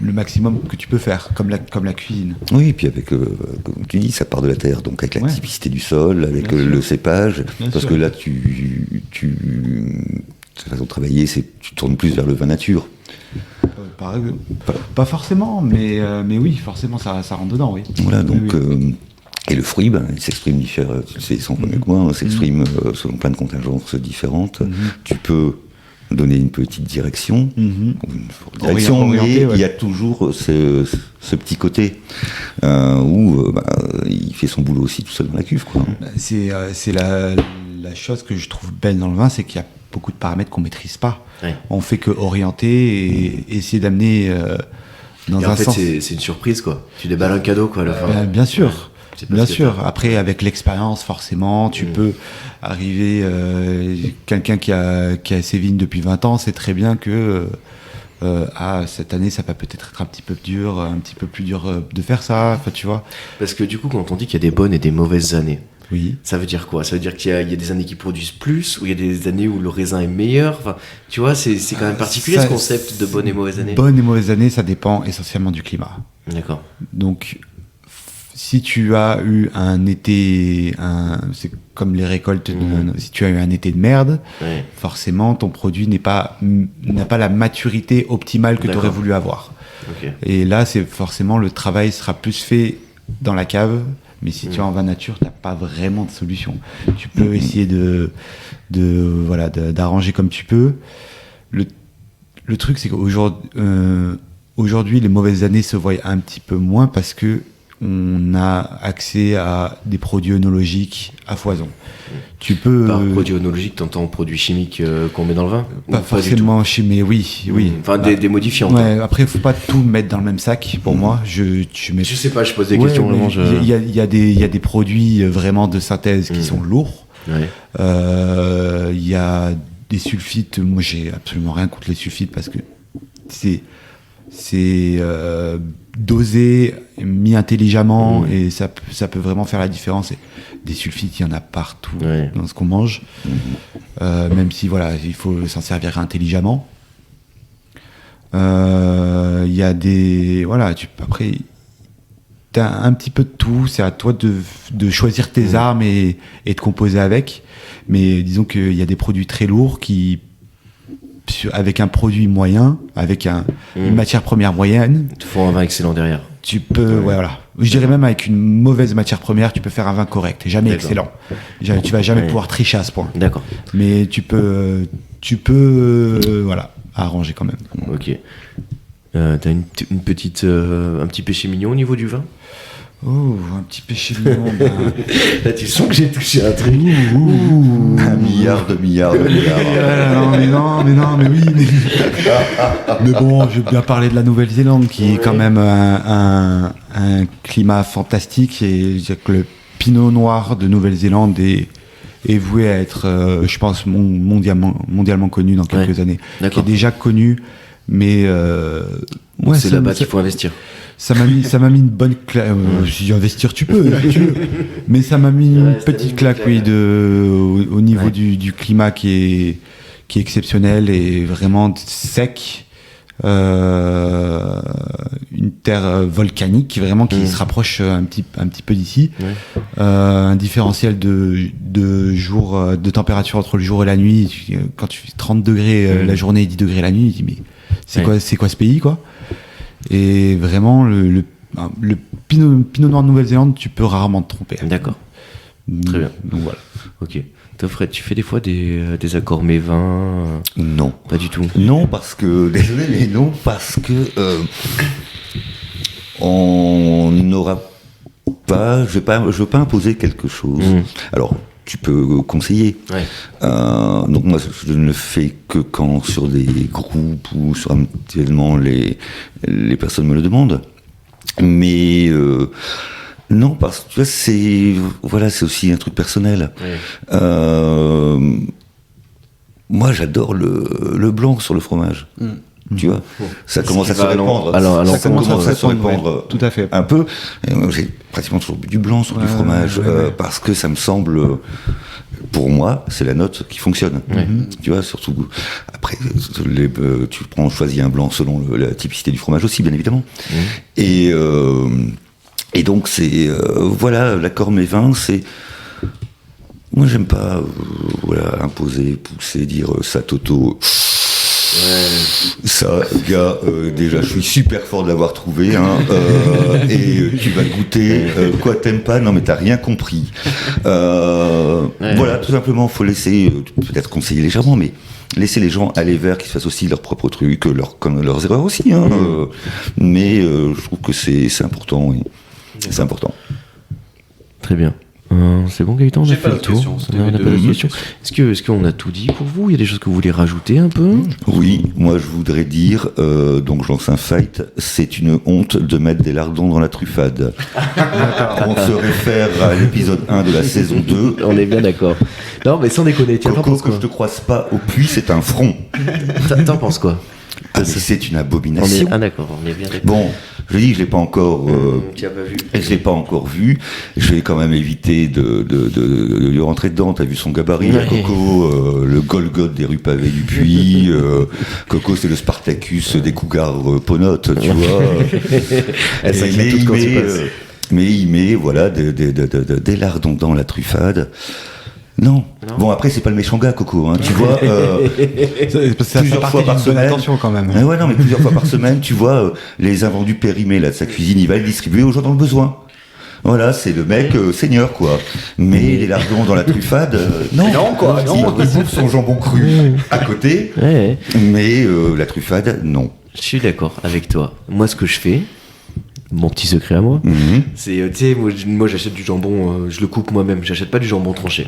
le maximum que tu peux faire, comme la cuisine. Oui, et puis avec, comme tu dis, ça part de la terre, donc avec la typicité du sol, avec le cépage, parce que là, ta façon de travailler, tu tournes plus vers le vin nature. Pas forcément, mais oui, forcément, ça rentre dedans, oui. Voilà, donc... Oui. Et le fruit, il s'exprime différemment, tu sais, sans mieux que moi, s'exprime selon plein de contingences différentes. Tu peux donner une petite direction, mais il y a toujours ce petit côté où il fait son boulot aussi tout seul dans la cuve, quoi. C'est la chose que je trouve belle dans le vin, c'est qu'il y a beaucoup de paramètres qu'on maîtrise pas. Ouais. On fait que orienter et essayer d'amener dans un sens. C'est une surprise, quoi. Tu déballes un cadeau, quoi, à la fin. Bien sûr. Bien sûr. Après, avec l'expérience, forcément, tu peux arriver. Quelqu'un qui a ses vignes depuis 20 ans, sait très bien que cette année, ça va peut-être être un petit peu plus dur de faire ça. Enfin, tu vois. Parce que du coup, quand on dit qu'il y a des bonnes et des mauvaises années, oui. Ça veut dire quoi? Ça veut dire qu'il y a des années qui produisent plus, ou il y a des années où le raisin est meilleur. Enfin, tu vois, c'est quand même particulier ce concept de bonnes et mauvaises années. Bonnes et mauvaises années, ça dépend essentiellement du climat. D'accord. Donc, si tu as eu un été, c'est comme les récoltes, si tu as eu un été de merde, forcément ton produit n'a pas la maturité optimale que tu aurais voulu avoir. Okay. Et là, c'est forcément le travail sera plus fait dans la cave. Mais si tu es en vin nature, tu n'as pas vraiment de solution. Tu peux essayer d'arranger comme tu peux. Le truc, c'est qu'aujourd'hui, les mauvaises années se voient un petit peu moins parce que on a accès à des produits œnologiques à foison. Tu peux... Par produits œnologiques, tu entends produits chimiques qu'on met dans le vin? Pas forcément chimiques, oui. Enfin, des modifiants. Ouais, après, il ne faut pas tout mettre dans le même sac, pour moi. Je sais pas, je pose des questions. Vraiment. Il y a des produits vraiment de synthèse qui sont lourds. Il y a des sulfites. Moi, j'ai absolument rien contre les sulfites parce que c'est dosé, mis intelligemment et ça peut vraiment faire la différence. Et des sulfites, il y en a partout dans ce qu'on mange, même si il faut s'en servir intelligemment. Il y a des après t'as un petit peu de tout, c'est à toi de choisir tes armes et de composer avec, mais disons qu'il y a des produits très lourds qui avec un produit moyen, avec une matière première moyenne, il te faut un vin excellent derrière. Tu peux, je dirais même avec une mauvaise matière première, tu peux faire un vin correct, jamais excellent. Tu vas jamais pouvoir tricher à ce point. D'accord. Mais tu peux, arranger quand même. Ok. T'as une petite, un petit péché mignon au niveau du vin? Oh, un petit péché mignon. Là, tu sens que j'ai touché un truc. Un milliard. Mais oui. Mais bon, je vais bien parler de la Nouvelle-Zélande, qui est quand même un climat fantastique. Et je dirais que le pinot noir de Nouvelle-Zélande est voué à être, je pense, mondialement connu dans quelques années. Qui est déjà connu, mais... c'est là-bas qu'il faut investir. Ça m'a mis une bonne claque. Si investir, tu peux. Mais ça m'a mis une petite claque, oui, au niveau du climat qui est exceptionnel et vraiment sec. Une terre volcanique vraiment qui se rapproche un petit peu d'ici. Un différentiel de jour, de température entre le jour et la nuit. Quand tu fais 30 degrés la journée et 10 degrés la nuit, tu dis mais c'est quoi ce pays, quoi. Et vraiment le Pinot Noir de Nouvelle-Zélande, tu peux rarement te tromper. D'accord. Très bien. Donc voilà. Ok. Toi, Fred, tu fais des fois des accords mévins? Non. Pas du tout. Non, parce que... Désolé, mais non, parce que... on n'aura pas... Je veux pas imposer quelque chose. Alors, tu peux conseiller. Donc moi, je ne le fais que quand sur des groupes ou sur un événement, les personnes me le demandent. Mais... non, parce que c'est aussi un truc personnel. Moi, j'adore le blanc sur le fromage. Tu vois, ça commence à se répandre. Alors, ça commence à se répandre tout à fait. un peu. J'ai pratiquement toujours du blanc sur du fromage parce que ça me semble, pour moi, c'est la note qui fonctionne. Tu vois, surtout après, tu choisis un blanc selon la typicité du fromage aussi, bien évidemment. Et donc c'est l'accord mévin, c'est moi j'aime pas imposer, pousser, dire ça Toto. Ça gars, déjà je suis super fort de l'avoir trouvé et tu vas goûter quoi t'aimes pas, non mais t'as rien compris. Voilà, tout simplement faut laisser peut-être conseiller légèrement, mais laisser les gens aller vers qu'ils fassent aussi leurs propres trucs, leurs erreurs aussi, mais je trouve que c'est important, oui. C'est important. Très bien. C'est bon, Gaëtan, on a fait le tour. On n'a pas de questions. Est-ce qu'on a tout dit pour vous? Il y a des choses que vous voulez rajouter un peu? Oui, moi je voudrais dire, donc je lance un fight, c'est une honte de mettre des lardons dans la truffade. On se réfère à l'épisode 1 de la saison 2. On est bien d'accord. Non, mais sans déconner, tu Coco, que je te croise pas au puits, c'est un front. T'en penses quoi? C'est une abomination. D'accord, on est bien d'accord. Bon, je dis, je l'ai pas encore. Tu as pas vu. Je l'ai pas encore vu. Je vais quand même éviter de lui rentrer dedans. T'as vu son gabarit, Coco, le Golgoth des rues pavées du Puy. Coco, c'est le Spartacus des cougars ponotes, tu vois. Mais il met des lardons dans la truffade. Non. Bon, après, c'est pas le méchant gars, Coco, tu vois. Plusieurs fois par semaine. Attention quand même. Mais plusieurs fois par semaine, tu vois, les invendus périmés là, de sa cuisine, il va les distribuer aux gens dans le besoin. Voilà, c'est le mec seigneur, quoi. Mais les lardons dans la truffade, non. Il bouffe son jambon cru à côté, mais la truffade, non. Je suis d'accord avec toi. Moi, ce que je fais, mon petit secret à moi, c'est, tu sais, moi j'achète du jambon, je le coupe moi-même, j'achète pas du jambon tranché.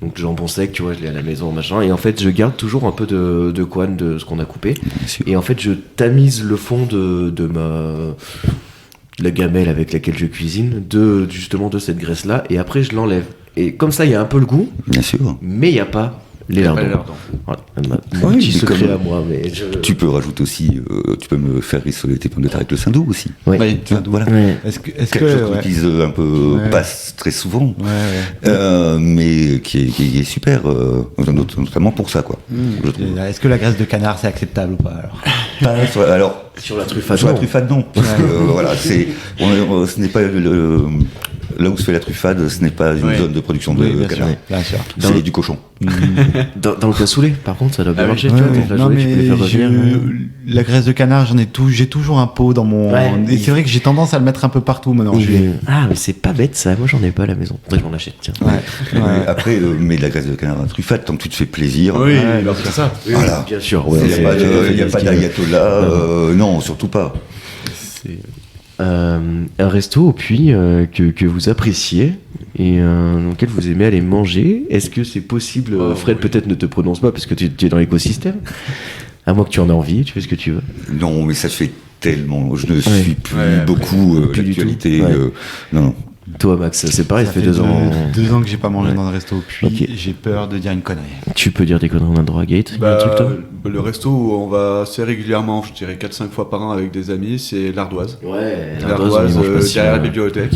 Donc le jambon sec, tu vois, je l'ai à la maison, machin, et en fait je garde toujours un peu de couenne de ce qu'on a coupé. Et en fait je tamise le fond de la gamelle avec laquelle je cuisine, justement de cette graisse-là, et après je l'enlève. Et comme ça il y a un peu le goût, bien sûr, mais il n'y a pas les lardons. Voilà, mon petit secret à moi. Mais tu peux rajouter aussi, tu peux me faire rissoler tes pommes de terre avec le Saindoux aussi. Voilà. Est-ce que quelque chose qu'on utilise un peu, pas très souvent, mais qui est super, notamment pour ça, quoi. Est-ce que la graisse de canard c'est acceptable ou pas alors? Alors sur la truffade, non. Parce que voilà, ce n'est pas là où se fait la truffade, ce n'est pas une zone de production de canard. Bien sûr. C'est du cochon. Dans le cassoulet, par contre, ça doit bien marcher. Non, mais la graisse de canard, j'ai toujours un pot dans mon. Et c'est vrai que j'ai tendance à le mettre un peu partout maintenant. Ah, mais c'est pas bête ça. Moi, j'en ai pas à la maison. Après, je m'en achète. Tiens. Après, mais de la graisse de canard dans la truffade, tant que tu te fais plaisir. C'est ça. Voilà. Bien sûr. Il n'y a pas d'ayatollah. Non, surtout pas. Un resto au Puy que vous appréciez et dans lequel vous aimez aller manger. Est-ce que c'est possible, Fred, peut-être ne te prononce pas parce que tu es dans l'écosystème, à moins que tu en aies envie, tu fais ce que tu veux. Non, mais ça fait tellement, je ne suis plus beaucoup l'actualité. Non. Toi, Max, c'est pareil, ça fait 2 ans. 2 ans que j'ai pas mangé dans le resto, puis j'ai peur de dire une connerie. Tu peux dire des conneries, on a le droit à Gate. Le resto où on va assez régulièrement, je dirais 4-5 fois par an avec des amis, c'est l'Ardoise. Ouais, l'Ardoise derrière la bibliothèque.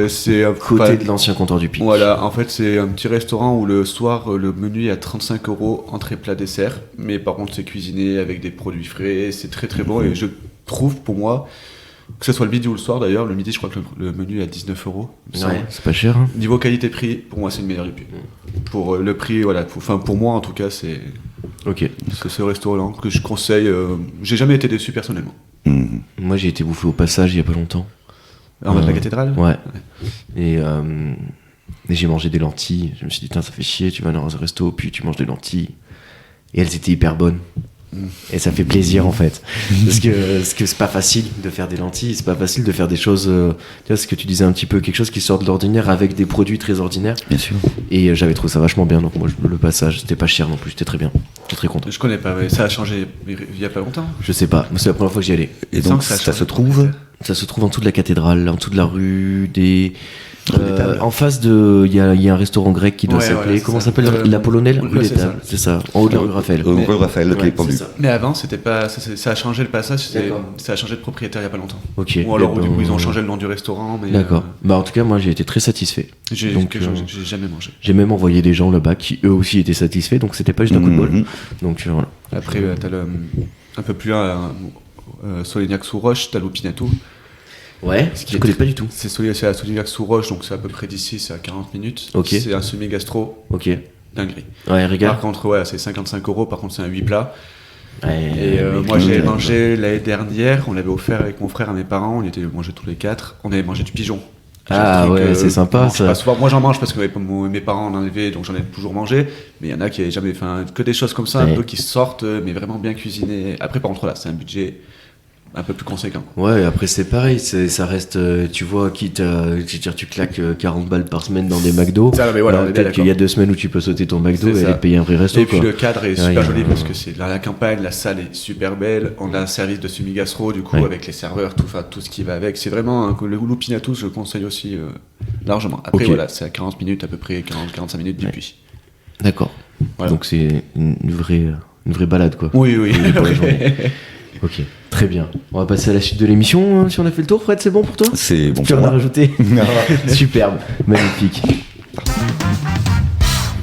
C'est à côté de l'ancien comptoir du Pic. Voilà, en fait c'est un petit restaurant où le soir le menu est à 35 € entrée plat dessert, mais par contre c'est cuisiné avec des produits frais, c'est très très bon et je trouve pour moi que ce soit le midi ou le soir d'ailleurs, le midi je crois que le menu est à 19 €. Ouais, c'est pas cher. Hein. Niveau qualité-prix, pour moi c'est le meilleur du Puy. Pour le prix, voilà, pour moi en tout cas c'est ce restaurant que je conseille. J'ai jamais été déçu personnellement. Moi j'ai été bouffé au Passage il y a pas longtemps. En bas de la cathédrale. Ouais. Et j'ai mangé des lentilles. Je me suis dit, ça fait chier, tu vas dans un resto, puis tu manges des lentilles. Et elles étaient hyper bonnes. Et ça fait plaisir en fait. Parce que c'est pas facile de faire des lentilles, c'est pas facile de faire des choses. Tu vois, ce que tu disais un petit peu, quelque chose qui sort de l'ordinaire avec des produits très ordinaires. Bien sûr. Et j'avais trouvé ça vachement bien. Donc, moi, le Passage, c'était pas cher non plus, c'était très bien. J'étais très content. Je connais pas, mais ça a changé il y a pas longtemps. Je sais pas, c'est la première fois que j'y allais. Et donc, ça se trouve. Ça se trouve en dessous de la cathédrale, en dessous de la rue des. En face de, il y a un restaurant grec qui doit s'appeler. Comment ça s'appelle La Polonelle. Rue des Tables, c'est ça. En haut de la rue Raphaël. Rue Raphaël, qui est pendu. Mais avant, c'était pas. Ça a changé le Passage. Ça a changé de propriétaire il y a pas longtemps. Ok. Ou alors du coup ils ont changé le nom du restaurant. Mais d'accord. En tout cas, moi j'ai été très satisfait. J'ai jamais mangé. J'ai même envoyé des gens là-bas qui eux aussi étaient satisfaits. Donc c'était pas juste un coup de bol. Donc voilà. Après t'as un peu plus loin, Solignac-sous-Roche, t'as l'Opinato. Ouais, je connais pas du tout. C'est à Solignac-sous-Roche, donc c'est à peu près d'ici, c'est à 40 minutes. Okay. C'est un semi-gastro. Ok. Dinguerie. Ouais, regarde. Par contre, c'est 55 €, par contre, c'est un 8 plats. Ouais, et moi, j'ai mangé l'année dernière, on l'avait offert avec mon frère à mes parents, on y était mangés tous les 4. On avait mangé du pigeon. Ah ouais, c'est sympa ça. Moi j'en mange parce que mes parents en avaient, donc j'en ai toujours mangé. Mais il y en a qui n'avaient jamais fait que des choses comme ça, un peu qui sortent, mais vraiment bien cuisinées. Après, par contre, là, c'est un budget un peu plus conséquent. Ouais, après c'est pareil, ça reste, tu vois, quitte à, tu claques 40 balles par semaine dans des McDo. Mais voilà, peut-être qu'il y a 2 semaines où tu peux sauter ton McDo et aller payer un vrai resto. Et puis le cadre est super joli parce que c'est la campagne, la salle est super belle. On a un service de semi-gastro du coup avec les serveurs, tout ce qui va avec. C'est vraiment le Lupinato, je le conseille aussi largement. Après voilà, c'est à 40 minutes à peu près, 40-45 minutes du Puy. D'accord. Voilà. Donc c'est une vraie balade quoi. Oui. Ok, très bien. On va passer à la suite de l'émission. Si on a fait le tour, Fred, c'est bon pour toi ? C'est bon. Tu en as rajouté ? Superbe, magnifique.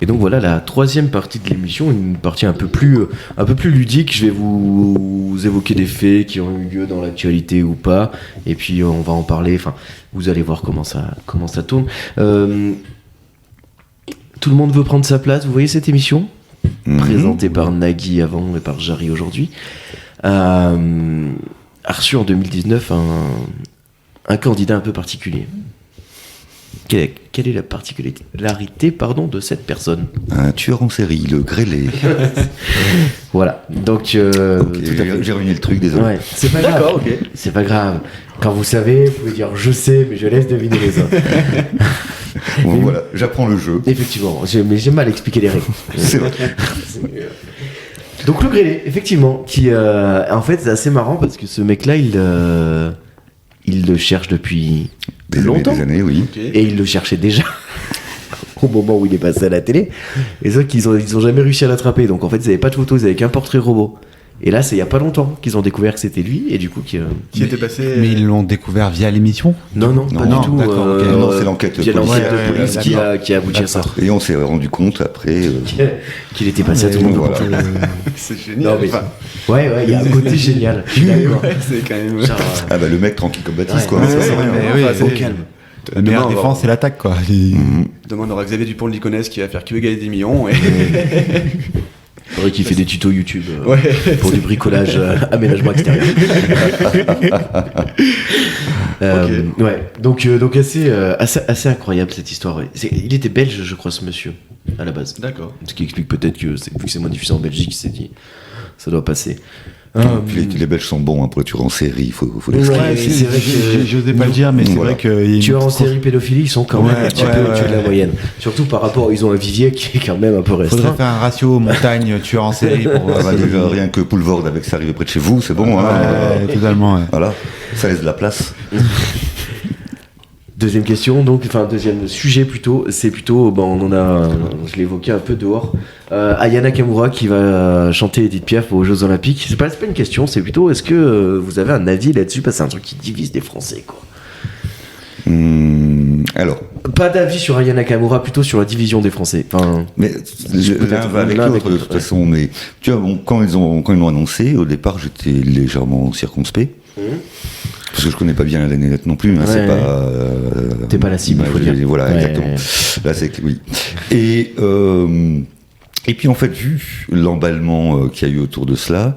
Et donc voilà la troisième partie de l'émission, une partie un peu plus ludique. Je vais vous évoquer des faits qui ont eu lieu dans l'actualité ou pas, et puis on va en parler. Enfin, vous allez voir comment ça tourne. Tout le monde veut prendre sa place. Vous voyez cette émission présentée par Nagui avant et par Jarry aujourd'hui. A reçu en 2019 un candidat un peu particulier. Quelle est la particularité de cette personne ? Un tueur en série, le grêlé. Voilà, donc... j'ai ruiné le truc, désolé. Ouais, c'est pas grave. D'accord, okay. C'est pas grave. Quand vous savez, vous pouvez dire « je sais », mais je laisse deviner les autres. Bon, voilà, j'apprends le jeu. Effectivement, mais j'ai mal expliqué les règles. C'est vrai. Donc le grêlé, effectivement, qui en fait c'est assez marrant parce que ce mec-là, il le cherche depuis longtemps. Des années, oui. Et il le cherchait déjà au moment où il est passé à la télé. Et sauf qu'ils ont jamais réussi à l'attraper. Donc en fait, ils n'avaient pas de photos, ils n'avaient qu'un portrait robot. Et là, c'est il y a pas longtemps qu'ils ont découvert que c'était lui, et du coup qui était passé. Mais ils l'ont découvert via l'émission ? Non, pas du tout. D'accord, okay. Non, c'est l'enquête de police qui a abouti à ça. Et on s'est rendu compte après qu'il était passé à tout le monde. Voilà. C'est génial. Ouais, il y a un côté génial. Je suis d'accord. C'est quand même. Le mec tranquille comme Baptiste, quoi. Au calme. La meilleure défense, c'est l'attaque, quoi. Demain, on aura Xavier Dupont-Ligonnès qui va faire que gagner des millions. C'est vrai qu'il fait des tutos YouTube pour du bricolage, aménagement extérieur. Ouais, donc assez incroyable cette histoire. Ouais. Il était belge, je crois, ce monsieur, à la base. D'accord. Ce qui explique peut-être que, vu que c'est moins diffusé en Belgique, il s'est dit, ça doit passer. Puis les Belges sont bons pour les tueurs en série, il faut les c'est vrai que j'osais pas le dire, mais c'est vrai que tueurs en série pédophilie, ils sont quand même un petit peu au-dessus de la moyenne. Surtout par rapport, ils ont un vivier qui est quand même un peu restreint. Faudrait faire un ratio montagne tueur en série pour déjà rien que Poulvord avec ça arrivé près de chez vous, c'est bon. Totalement. Voilà, ça laisse de la place. Deuxième question, donc, enfin deuxième sujet plutôt, c'est plutôt, je l'ai évoqué un peu dehors, Aya Nakamura qui va chanter Edith Piaf aux Jeux Olympiques. C'est pas une question, c'est plutôt, est-ce que vous avez un avis là-dessus, parce que c'est un truc qui divise des Français, quoi. Alors, pas d'avis sur Aya Nakamura, plutôt sur la division des Français. Enfin, mais l'un va avec l'autre de toute façon. Mais tu vois, quand ils l'ont annoncé, au départ, j'étais légèrement circonspect. Parce que je connais pas bien la nénette non plus. C'est pas. T'es pas la cible. Voilà, exactement. Là, c'est oui. Et puis en fait, vu l'emballement qu'il y a eu autour de cela,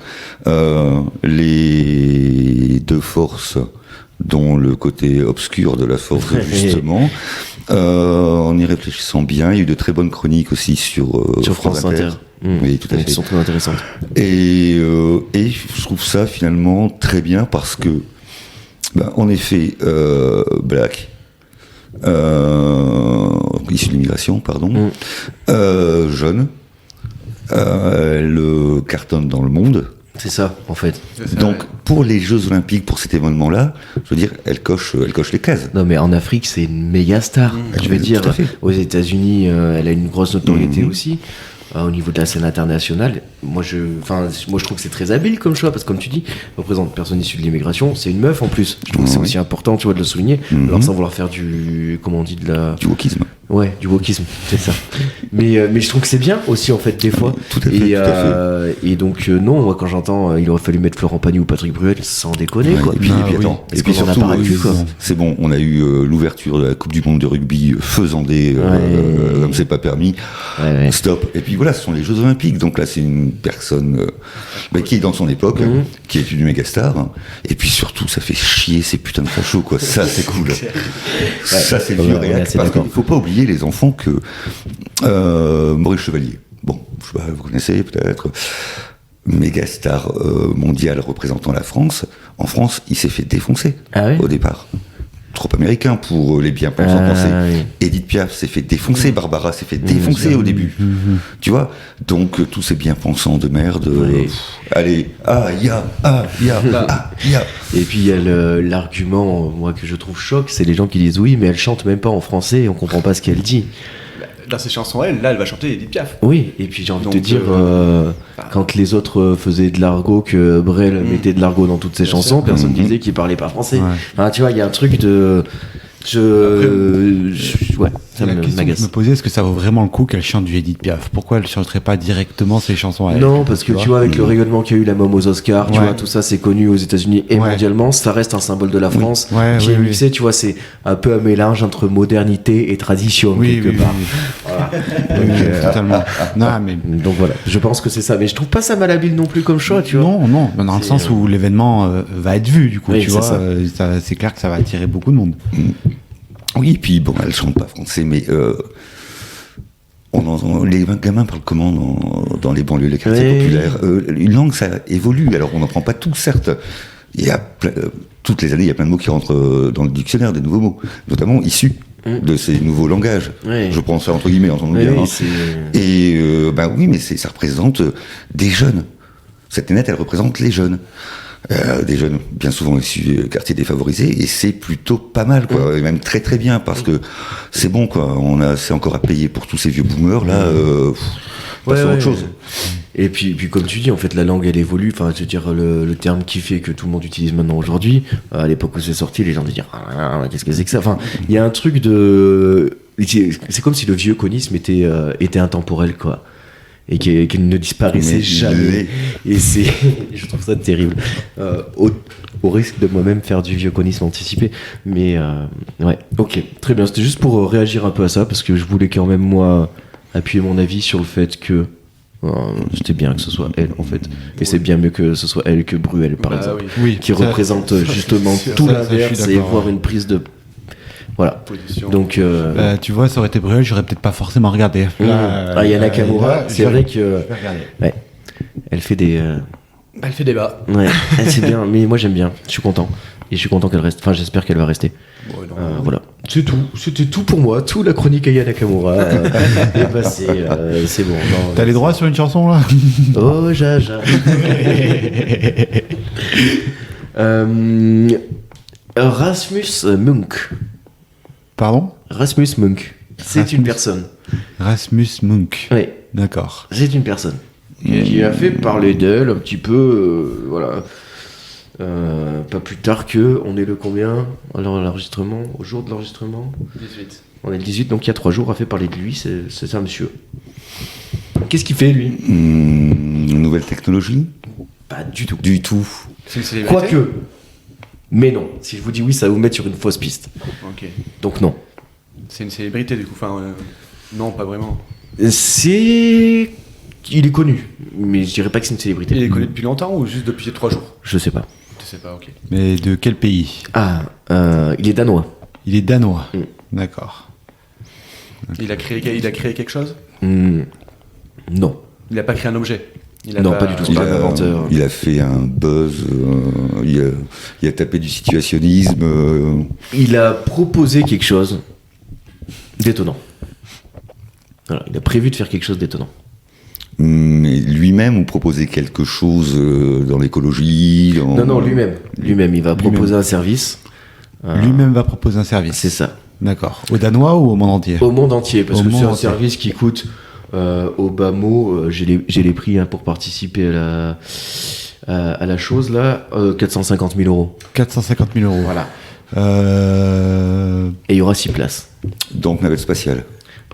les deux forces, dont le côté obscur de la force justement, en y réfléchissant bien, il y a eu de très bonnes chroniques aussi sur France Inter. Oui, tout à fait. Qui sont très intéressantes. Et je trouve ça finalement très bien parce que, en effet, Black, issu de l'immigration, pardon, jeune, le cartonne dans le monde. C'est ça, en fait. Donc, pour les Jeux Olympiques, pour cet événement-là, je veux dire, elle coche les cases. Non, mais en Afrique, c'est une méga star. Je veux dire, aux États-Unis, elle a une grosse notoriété aussi. Au niveau de la scène internationale, moi je trouve que c'est très habile comme choix, parce que comme tu dis, représente personne issue de l'immigration, c'est une meuf en plus. Je trouve que c'est aussi important, tu vois, de le souligner. Alors sans vouloir faire du wokisme. Ouais, du wokisme, c'est ça. mais je trouve que c'est bien aussi en fait des fois. Tout à fait. Et donc non, moi quand j'entends il aurait fallu mettre Florent Pagny ou Patrick Bruel, sans déconner quoi. Et puis surtout, c'est bon, on a eu l'ouverture de la Coupe du Monde de rugby faisandée comme c'est pas permis. Stop. Et puis voilà, ce sont les Jeux Olympiques. Donc là, c'est une personne qui est dans son époque, qui est une méga star. Et puis surtout, ça fait chier ces putains de fachos, quoi. Ça, c'est cool. Ça, c'est le vieux réac. Parce qu'il faut pas oublier, les enfants, que Maurice Chevalier, bon, je sais pas, vous connaissez peut-être, méga star mondial représentant la France. En France, il s'est fait défoncer au départ. Trop américain pour les bien-pensants français. Oui. Edith Piaf s'est fait défoncer, Barbara s'est fait défoncer au début. Tu vois, donc tous ces bien-pensants de merde. Allez, ya. Et puis il y a l'argument, moi que je trouve choc, c'est les gens qui disent oui, mais elle chante même pas en français et on comprend pas ce qu'elle dit. Dans ses chansons, elle va chanter Edith Piaf. Oui, et puis j'ai envie de te dire, quand les autres faisaient de l'argot, que Brel mettait de l'argot dans toutes ses chansons, personne disait qu'il parlait pas français. Enfin, tu vois, il y a un truc de... ça la question que je me posais, est-ce que ça vaut vraiment le coup qu'elle chante du Edith Piaf? Pourquoi elle chanterait pas directement ses chansons à elle? Non, parce que tu vois, avec le rayonnement qu'il y a eu la môme aux Oscars, tu vois, tout ça c'est connu aux États-Unis et mondialement, ça reste un symbole de la France qui est mixé, tu vois, c'est un peu un mélange entre modernité et tradition quelque part. Voilà. Totalement. Non, mais... Donc voilà, je pense que c'est ça, mais je trouve pas ça malhabile non plus comme choix, tu vois. Non, dans le sens où l'événement va être vu, du coup, tu vois, c'est clair que ça va attirer beaucoup de monde. Oui, et puis bon, elle chante pas français, mais les gamins parlent comment dans les banlieues, les quartiers populaires. Une langue, ça évolue. Alors on n'en prend pas tout, certes. Il y a toutes les années, il y a plein de mots qui rentrent dans le dictionnaire, des nouveaux mots, notamment issus de ces nouveaux langages. Je prends ça entre guillemets, entendons bien. Et oui, mais ça représente des jeunes. Cette nénette, elle représente les jeunes. Des jeunes bien souvent issus de quartiers défavorisés, et c'est plutôt pas mal, quoi, et même très très bien, parce que c'est bon, quoi, c'est encore à payer pour tous ces vieux boomers là, passons à autre chose. Et puis comme tu dis, en fait la langue elle évolue, enfin je veux dire le terme qui fait que tout le monde utilise maintenant aujourd'hui, à l'époque où c'est sorti, les gens disaient qu'est-ce que c'est que ça, enfin il y a un truc c'est comme si le vieux conisme était intemporel, quoi. Et qu'il ne disparaissait jamais. Et je trouve ça terrible. Au risque de moi-même faire du vieux-conisme anticipé. Mais ok, très bien. C'était juste pour réagir un peu à ça, parce que je voulais quand même, moi, appuyer mon avis sur le fait que c'était bien que ce soit elle, en fait. Et c'est bien mieux que ce soit elle que Bruel, par exemple. Qui représente justement tout l'inverse et voir une prise de... Voilà. Donc, tu vois, ça aurait été Bruel, j'aurais peut-être pas forcément regardé. Aya Nakamura, c'est vrai que elle fait des. Elle fait débat. Ouais, c'est bien, mais moi j'aime bien. Je suis content. Et je suis content qu'elle reste. Enfin, j'espère qu'elle va rester. Voilà. C'est tout. C'était tout pour moi. Tout la chronique Aya Nakamura est passée. C'est bon. T'as les droits sur une chanson là? Oh, jaja. Rasmus Munk. Pardon ? Rasmus Munk. C'est une personne. Rasmus Munk. Oui. D'accord. C'est une personne. Qui a fait parler d'elle un petit peu, voilà. Pas plus tard que, on est le combien ? Alors l'enregistrement, au jour de l'enregistrement ? 18. On est le 18, donc il y a 3 jours, a fait parler de lui, c'est un monsieur. Qu'est-ce qu'il fait, lui ? Nouvelle technologie ? Pas du tout. Du tout. C'est une célébrité ? Quoique. Mais non. Si je vous dis oui, ça va vous mettre sur une fausse piste. Ok. Donc non. C'est une célébrité, du coup. Enfin, non, pas vraiment. Il est connu, mais je dirais pas que c'est une célébrité. Il est connu depuis longtemps ou juste depuis 3 jours ? Je sais pas. Je sais pas, ok. Mais de quel pays ? Il est danois. Il est danois. D'accord. Il a créé quelque chose ? Non. Il a pas créé un objet ? Non, pas du tout. C'est pas un inventeur. Il a fait un buzz, il a tapé du situationnisme. Il a proposé quelque chose d'étonnant. Voilà, il a prévu de faire quelque chose d'étonnant. Mais lui-même ou proposer quelque chose dans l'écologie Non, lui-même. Lui-même, il va proposer un service. Lui-même va proposer un service. C'est ça. D'accord. Au Danois ou au monde entier ? Au monde entier, parce Au que c'est monde un entier. service qui coûte, au bas mot, j'ai les prix pour participer à la chose là, 450 000 euros. 450 000 euros. Voilà. Et il y aura 6 places. Donc navette spatiale.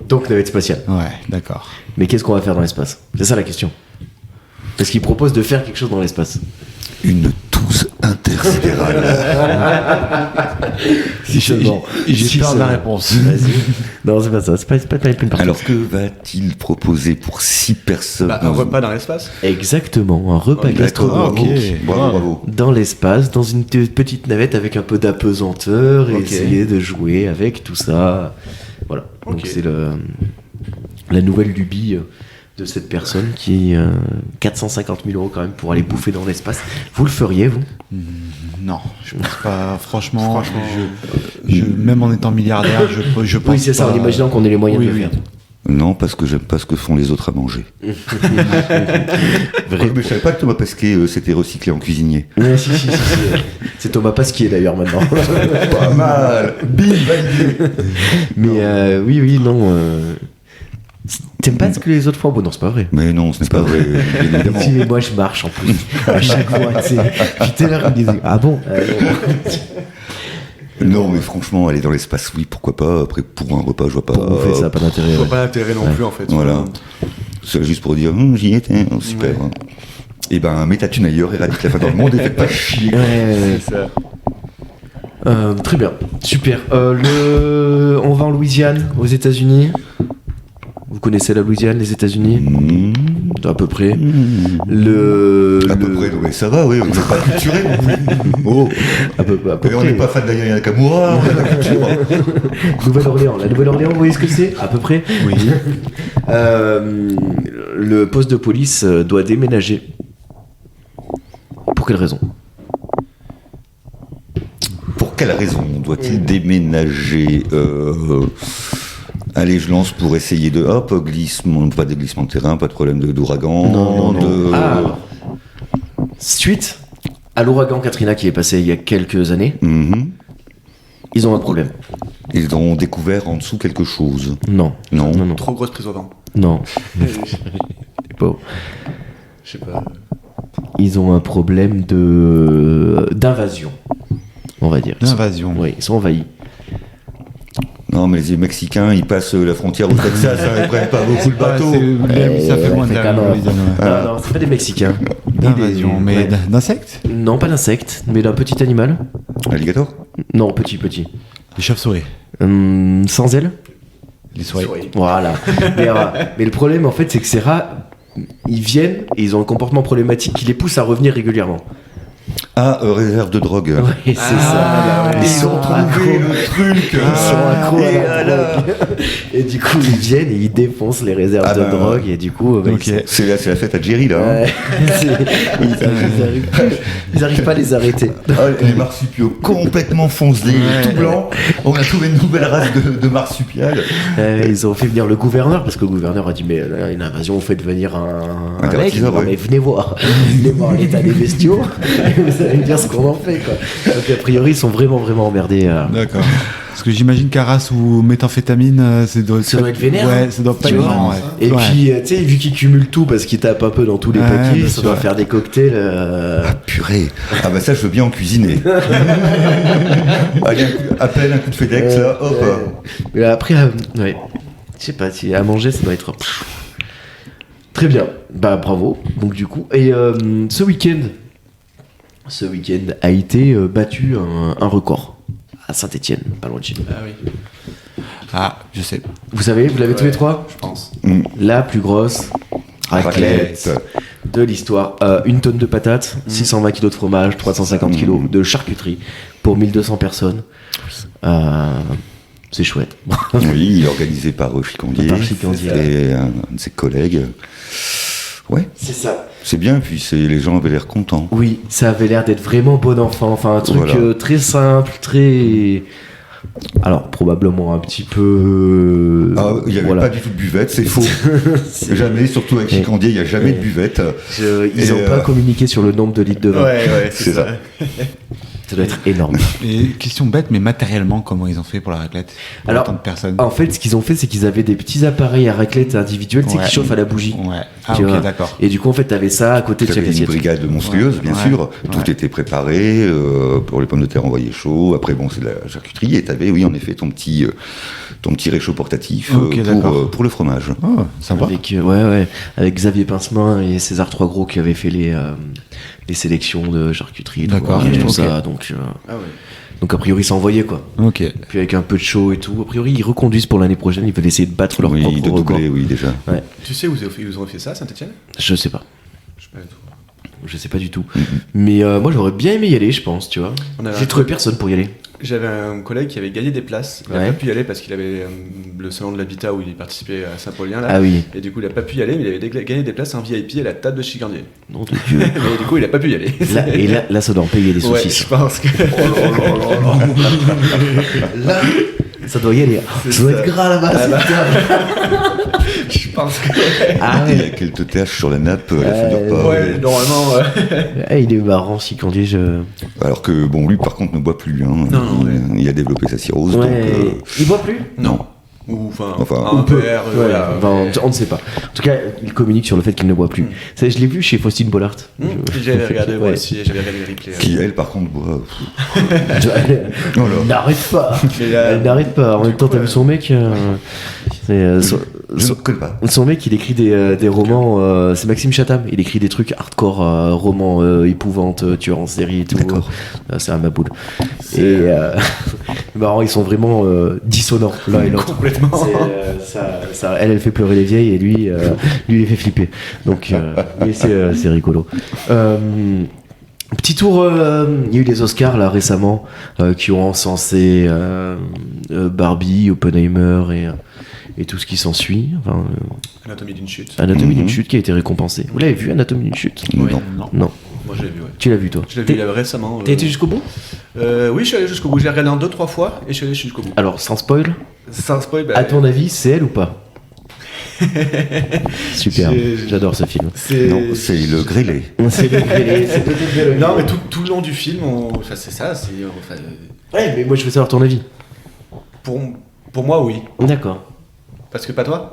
Donc navette spatiale. Ouais, d'accord. Mais qu'est-ce qu'on va faire dans l'espace ? C'est ça la question. Parce qu'il propose de faire quelque chose dans l'espace. Une touze intersidérale. J'ai peur de la réponse. Vas-y. Non, c'est pas ça. C'est pas une partie. Alors que va-t-il proposer pour 6 personnes Un repas dans l'espace ? Exactement, un repas gastronomique. Ok. Bravo. Dans l'espace, dans une petite navette avec un peu d'apesanteur et essayer de jouer avec tout ça. Voilà. Donc Ok. c'est la nouvelle lubie de cette personne qui 450 000 euros quand même pour aller bouffer dans l'espace. Vous le feriez, vous ? Non, je pense pas. Franchement, même en étant milliardaire, je pense Oui, c'est ça, pas. en imaginant qu'on ait les moyens de le faire. Non, parce que j'aime pas ce que font les autres à manger. Mais je savais pas que Thomas Pesquet s'était recyclé en cuisinier. Ouais, si. C'est Thomas Pasquier d'ailleurs maintenant. Pas mal. Bim, validé. Mais oui, non. T'aimes pas ce que les autres font ? Bon, non, c'est pas vrai. Mais non, ce n'est pas vrai, bien évidemment. Si, mais moi je marche en plus. À chaque fois, tu sais. J'étais là, je me disais, ah bon Non, mais franchement, aller dans l'espace, oui, pourquoi pas. Après, pour un repas, je vois pas. Pour bouffer, ça n'a pas d'intérêt. Je vois Ouais. pas l'intérêt non plus, en fait. Voilà. C'est juste pour dire, j'y étais, super. Ouais. Et ben, mets ta thune ailleurs, éradique la fin dans le monde et fais pas chier. Ouais. C'est ça. Très bien, super. On va en Louisiane, aux États-Unis. Vous connaissez la Louisiane, les États-Unis ? À peu près. À peu près, non, mais ça va, oui, on n'est pas culturé non plus. Oh, À peu et on près. n'est pas fan d'Aya Nakamura, on a la culture. Nouvelle-Orléans. La Nouvelle-Orléans, vous voyez ce que c'est ? À peu près. Oui. Le poste de police doit déménager. Pour quelle raison ? Pour quelle raison doit-il déménager Allez, je lance pour essayer de... Hop, glissement, pas de glissement de terrain, pas de problème d'ouragan. Non. de- Suite à l'ouragan Katrina qui est passé il y a quelques années, Mhm. ils ont un problème. Ils ont découvert en dessous quelque chose. Non. Non. Trop grosse prise au vent. Non. Bon. Je sais pas. Ils ont un problème d'invasion, on va dire. D'invasion. Oui, ils sont envahis. Non, mais les Mexicains, ils passent la frontière au Texas, ils prennent pas beaucoup le bateau. Ça fait loin de Africain, non. Louisiane, ouais. Non, c'est pas des Mexicains. D'invasion, mais Ouais. d'insectes ? Non, pas d'insectes, mais d'un petit animal. Alligator. Non, petit. Les chauves-souris. Sans ailes. Les souris. Voilà. mais le problème, en fait, c'est que ces rats, ils viennent et ils ont un comportement problématique qui les pousse à revenir régulièrement. Ah, réserve de drogue. Ouais, c'est ça. ouais. Ils sont accros. le truc. Ils sont accros à la drogue. Et du coup, ils viennent et ils défoncent les réserves Ah de ben, drogue. Et du coup, Ok. C'est la fête à Jerry, là. hein. Ouais. Ils arrivent pas à les arrêter. Ah, les marsupiaux complètement foncés, tout blanc. On a trouvé une nouvelle race de marsupial. Ils ont fait venir le gouverneur parce que le gouverneur a dit mais là, une invasion, vous faites venir un mec. tyrannisme, Non, ouais. mais venez voir l'état des bestiaux et vous allez me dire ce qu'on en fait quoi. Donc a priori ils sont vraiment emmerdés. D'accord. Parce que j'imagine qu'Arras ou méthamphétamine, ça doit être vénère. Ouais, ça doit pas être énorme. Ouais. Et puis, tu sais, vu qu'il cumule tout parce qu'il tape un peu dans tous les paquets, ça doit faire des cocktails. Ah, purée. Ah, bah ça, je veux bien en cuisiner. Allez, appelle un coup de FedEx, là, hop. Mais après, ouais. Je sais pas, si à manger, ça doit être. Très bien. Bah, bravo. Donc, du coup. Et ce week-end a été battu un record à Saint-Etienne, pas loin de chez nous. Ah oui. Ah, je sais. Vous savez, vous l'avez tous les trois, je pense. La plus grosse raclette de l'histoire. 1 tonne de patates, 620 kg de fromage, 350 kg de charcuterie pour 1200 personnes. C'est chouette. Oui, organisé par Chicandier. Et un de ses collègues. Ouais. C'est ça. C'est bien, puis les gens avaient l'air contents. Oui, ça avait l'air d'être vraiment bon enfant. Enfin, un truc très simple, très... Alors, probablement un petit peu... Il n'y avait pas du tout de buvette, c'est faux. Jamais, surtout avec Chicandier, il n'y a jamais de buvette. Ils n'ont pas communiqué sur le nombre de litres de vin. Ouais, c'est ça. Ça doit être énorme. Et question bête, mais matériellement, comment ils ont fait pour la raclette pour Alors, autant de personnes. En fait, ce qu'ils ont fait, c'est qu'ils avaient des petits appareils à raclette individuels, qui chauffent à la bougie. Ouais. Ah, ok, d'accord. Et du coup, en fait, t'avais ça à côté de chaque assiette. Une brigade monstrueuse, bien sûr. Tout était préparé. Pour les pommes de terre envoyées chaud. Après, bon, c'est de la charcuterie. Et t'avais, oui, en effet, ton petit réchaud portatif pour le fromage. Oh, sympa. Avec Xavier Pincemain et César Troisgros qui avaient fait les sélections de charcuterie. D'accord. Tout ça. Donc a priori, ça envoyait quoi. Ok. Puis avec un peu de chaud et tout. A priori, ils reconduisent pour l'année prochaine. Ils veulent essayer de battre leur propre record. Oui, déjà. Ouais. Tu sais où ils ont fait ça, Saint-Etienne ? Je sais pas. Je sais pas du tout. Mais moi, j'aurais bien aimé y aller, je pense, tu vois. J'ai trouvé personne pour y aller. J'avais un collègue qui avait gagné des places. Il n'a pas pu y aller parce qu'il avait le salon de l'habitat où il participait à Saint-Paulien. Là. Ah oui. Et du coup, il n'a pas pu y aller, mais il avait gagné des places en VIP à la table de Chicandier. Non, de Dieu. Mais du coup, il n'a pas pu y aller. Là, ça doit en payer des saucisses. Ouais, je pense que. Là, ça doit y aller. Ça doit être gras là-bas. Je pense que. Il y a quelques taches sur la nappe à la fin du repas. Ouais, normalement. Il est marrant, Chicandier. Alors que, bon, lui, par contre, ne boit plus. Hein. Non, il a développé sa cirrhose. Ouais. Donc, il boit plus ? Non. Ou Enfin, un père. On ne sait pas. En tout cas, il communique sur le fait qu'il ne boit plus. Ça, je l'ai vu chez Faustine Bollard. J'avais regardé moi aussi, j'avais regardé le replay. Qui, elle, par contre, boit. Elle n'arrête pas. Elle n'arrête pas. En même temps, t'as vu son mec Je ne connais pas. Son mec, il écrit des romans. C'est Maxime Chatham. Il écrit des trucs hardcore, romans épouvantes, tueurs en série et tout. D'accord. C'est un maboule. Et marrant, ils sont vraiment dissonants l'un et l'autre. Complètement. Elle fait pleurer les vieilles et lui, il les fait flipper. Donc, mais c'est rigolo. Petit tour, il y a eu les Oscars là récemment qui ont encensé Barbie, Oppenheimer et tout ce qui s'ensuit. Enfin, Anatomie d'une chute. Anatomie d'une chute qui a été récompensée. Vous l'avez vu, Anatomie d'une chute ? Non. Moi, je l'ai vu, ouais. Tu l'as vu, toi ? Je l'ai vu récemment. T'as été jusqu'au bout ? Oui, je suis allé jusqu'au bout. Je l'ai regardé en 2-3 fois et je suis allé jusqu'au bout. Alors, sans spoil, Sans spoil, à ton avis, c'est elle ou pas ? Super, j'adore ce film. Non, c'est le grêlé. C'est peut-être le Non, mais tout le long du film, c'est ça. Ouais, mais moi je veux savoir ton avis. Pour moi, oui. D'accord. Parce que pas toi ?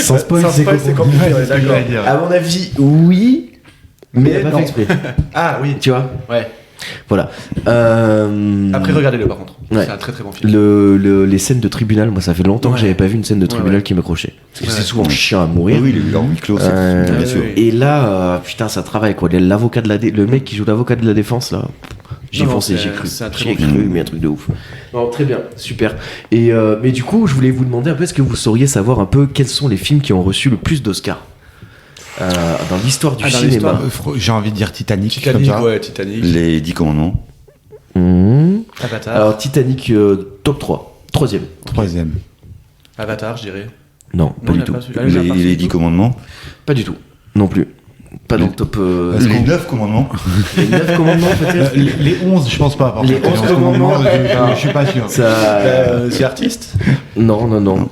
Sans spoil, c'est compliqué. D'accord. À mon avis, oui, mais elle a pas fait exprès. Ah oui. Tu vois ? Ouais. Voilà. Après, regardez-le par contre. Ouais. C'est un très très bon film. Les scènes de tribunal, moi ça fait longtemps que j'avais pas vu une scène de tribunal qui m'accrochait. Parce que c'est souvent chiant à mourir. Oui, il est en huis clos, bien sûr. Et là, putain, ça travaille quoi. L'avocat le mec qui joue l'avocat de la défense là. J'ai foncé, j'ai cru. J'ai cru, mais un truc de ouf. Non, très bien, super. Et mais du coup, je voulais vous demander un peu, est-ce que vous sauriez savoir un peu quels sont les films qui ont reçu le plus d'Oscars dans l'histoire du cinéma. J'ai envie de dire Titanic. Titanic, ouais, Titanic. Les 10 commandements. Avatar. Alors Titanic, top 3. Troisième. Avatar, je dirais. Non, pas du tout. Les 10 commandements. Pas du tout. Non plus. Pas dans le top. Les 9 commandements. Les 9 commandements peut-être. Les 11, je pense pas. Par les 11 commandements, je suis pas sûr. The Artist. Non.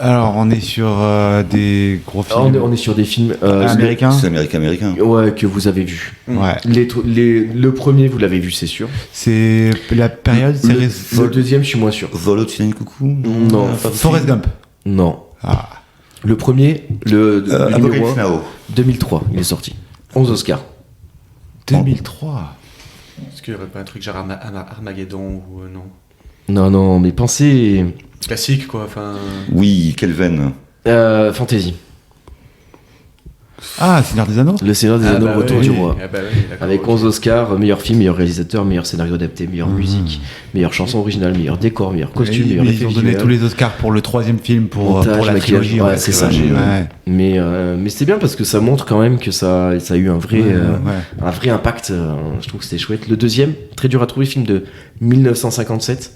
Alors, on est sur des gros films. On est sur des films américains. C'est américain. Ouais, que vous avez vu. Ouais. Le premier, vous l'avez vu, c'est sûr. C'est la période. Le deuxième, je suis moins sûr. Vol au-dessus d'un coucou. Non. Forrest Gump. Non. Ah. Le premier, le numéro 1, Now. 2003, il est sorti. 11 Oscars. 2003. Est-ce qu'il n'y aurait pas un truc genre Armageddon ou non? Non, mais pensez... Classique, quoi, enfin... Oui, quelle veine. Fantasy. Ah, Seigneur des Anneaux. Le Seigneur des Anneaux, Retour du Roi. Ah bah oui, avec 11 Oscars, meilleur film, meilleur réalisateur, meilleur scénario adapté, meilleure musique, meilleure chanson originale, meilleur décor, meilleur costume, meilleur effet Ils ont visuel. donné tous les Oscars pour le troisième film, pour la trilogie. Ouais, c'est ça. Ouais. Mais c'est bien parce que ça montre quand même que ça a eu un vrai impact. Je trouve que c'était chouette. Le deuxième, très dur à trouver, film de 1957,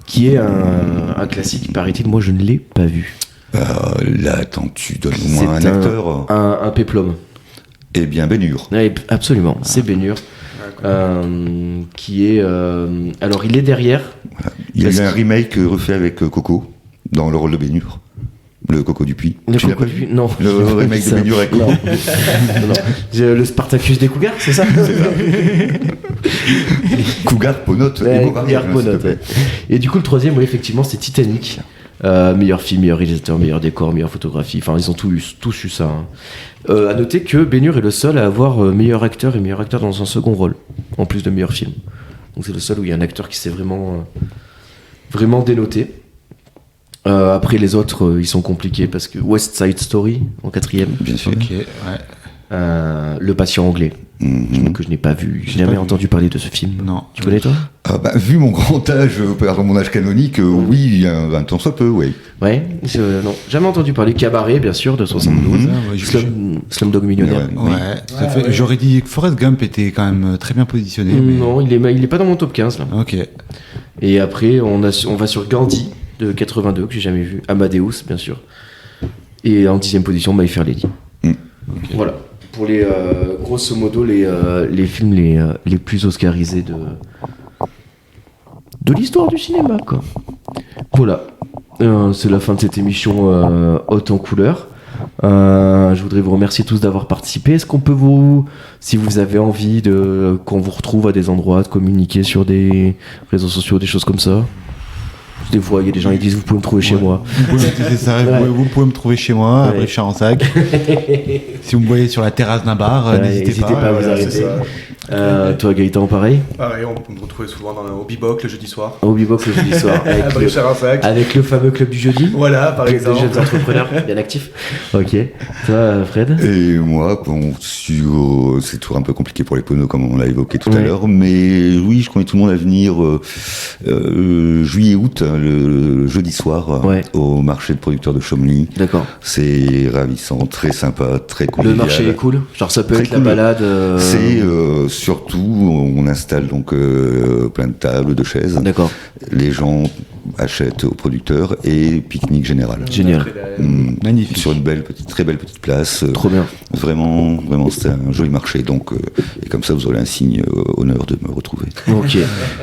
qui est un classique, paraît-il. Moi, je ne l'ai pas vu. Là, attends, tu donnes au moins un acteur. Un péplum. Eh bien, Ben Hur. Ouais, absolument, c'est Ben Hur. Qui est... alors, il est derrière. Voilà. Il y a eu un remake refait avec Coco, dans le rôle de Ben Hur. Le Coco Dupuis. Le Coco Dupuis, non. Le remake de Ben Hur avec Coco. Non. Le Spartacus des Cougars, c'est ça? Cougar, Ponote. Cougar, Ponote, ouais. Et du coup, le troisième, oui, effectivement, c'est Titanic. Meilleur film, meilleur réalisateur, meilleur décor, meilleure photographie. Enfin, ils ont tous eu ça. Hein. À noter que Ben Hur est le seul à avoir meilleur acteur et meilleur acteur dans un second rôle, en plus de meilleur film. Donc c'est le seul où il y a un acteur qui s'est vraiment dénoté. Après les autres, ils sont compliqués parce que West Side Story en quatrième. Bien sûr. Ok, ouais. Le patient anglais. Que je n'ai pas vu. J'ai jamais entendu parler de ce film. Non. Tu connais toi? Vu mon grand âge, pardon, mon âge canonique, oui, un temps soit peu, oui. Ouais, non, jamais entendu parler. Cabaret, bien sûr, de 72. Slumdog Millionnaire. Ouais. J'aurais dit que Forrest Gump était quand même très bien positionné. Mais... Non, il est pas dans mon top 15 là. Ok. Et après, on va sur Gandhi de 82 que j'ai jamais vu. Amadeus, bien sûr. Et en 10e position, My Fair Lady. Okay. Voilà. Pour les grosso modo les films les plus oscarisés de l'histoire du cinéma, quoi. Voilà. C'est la fin de cette émission haute en couleur. Je voudrais vous remercier tous d'avoir participé. Est-ce qu'on peut si vous avez envie qu'on vous retrouve à des endroits, de communiquer sur des réseaux sociaux, des choses comme ça? Des fois, il y a des gens qui disent vous pouvez me trouver chez moi. Vous pouvez me trouver chez moi, à Brive-Charensac. Si vous me voyez sur la terrasse d'un bar, n'hésitez pas à vous arrêter. Toi, Gaëtan, pareil? Pareil, on peut me retrouver souvent au Biboc le jeudi soir. Au Biboc le jeudi soir. Avec le fameux club du jeudi. Voilà, par exemple. Des jeunes entrepreneurs bien actifs. Ok. Toi, Fred? Et moi, c'est toujours un peu compliqué pour les poneaux, comme on l'a évoqué tout à l'heure. Mais oui, je connais tout le monde à venir juillet-août, le jeudi soir, au marché de producteurs de Chomly. D'accord. C'est ravissant, très sympa, très convivial. Le marché est cool. Genre, ça peut être la balade. C'est surtout, on installe donc plein de tables, de chaises. D'accord. Les gens achètent aux producteurs et pique-nique général. Génial. Magnifique. Sur une très belle petite place. Trop bien. Vraiment, c'est un joli marché. Donc, et comme ça, vous aurez un signe honneur de me retrouver. Ok,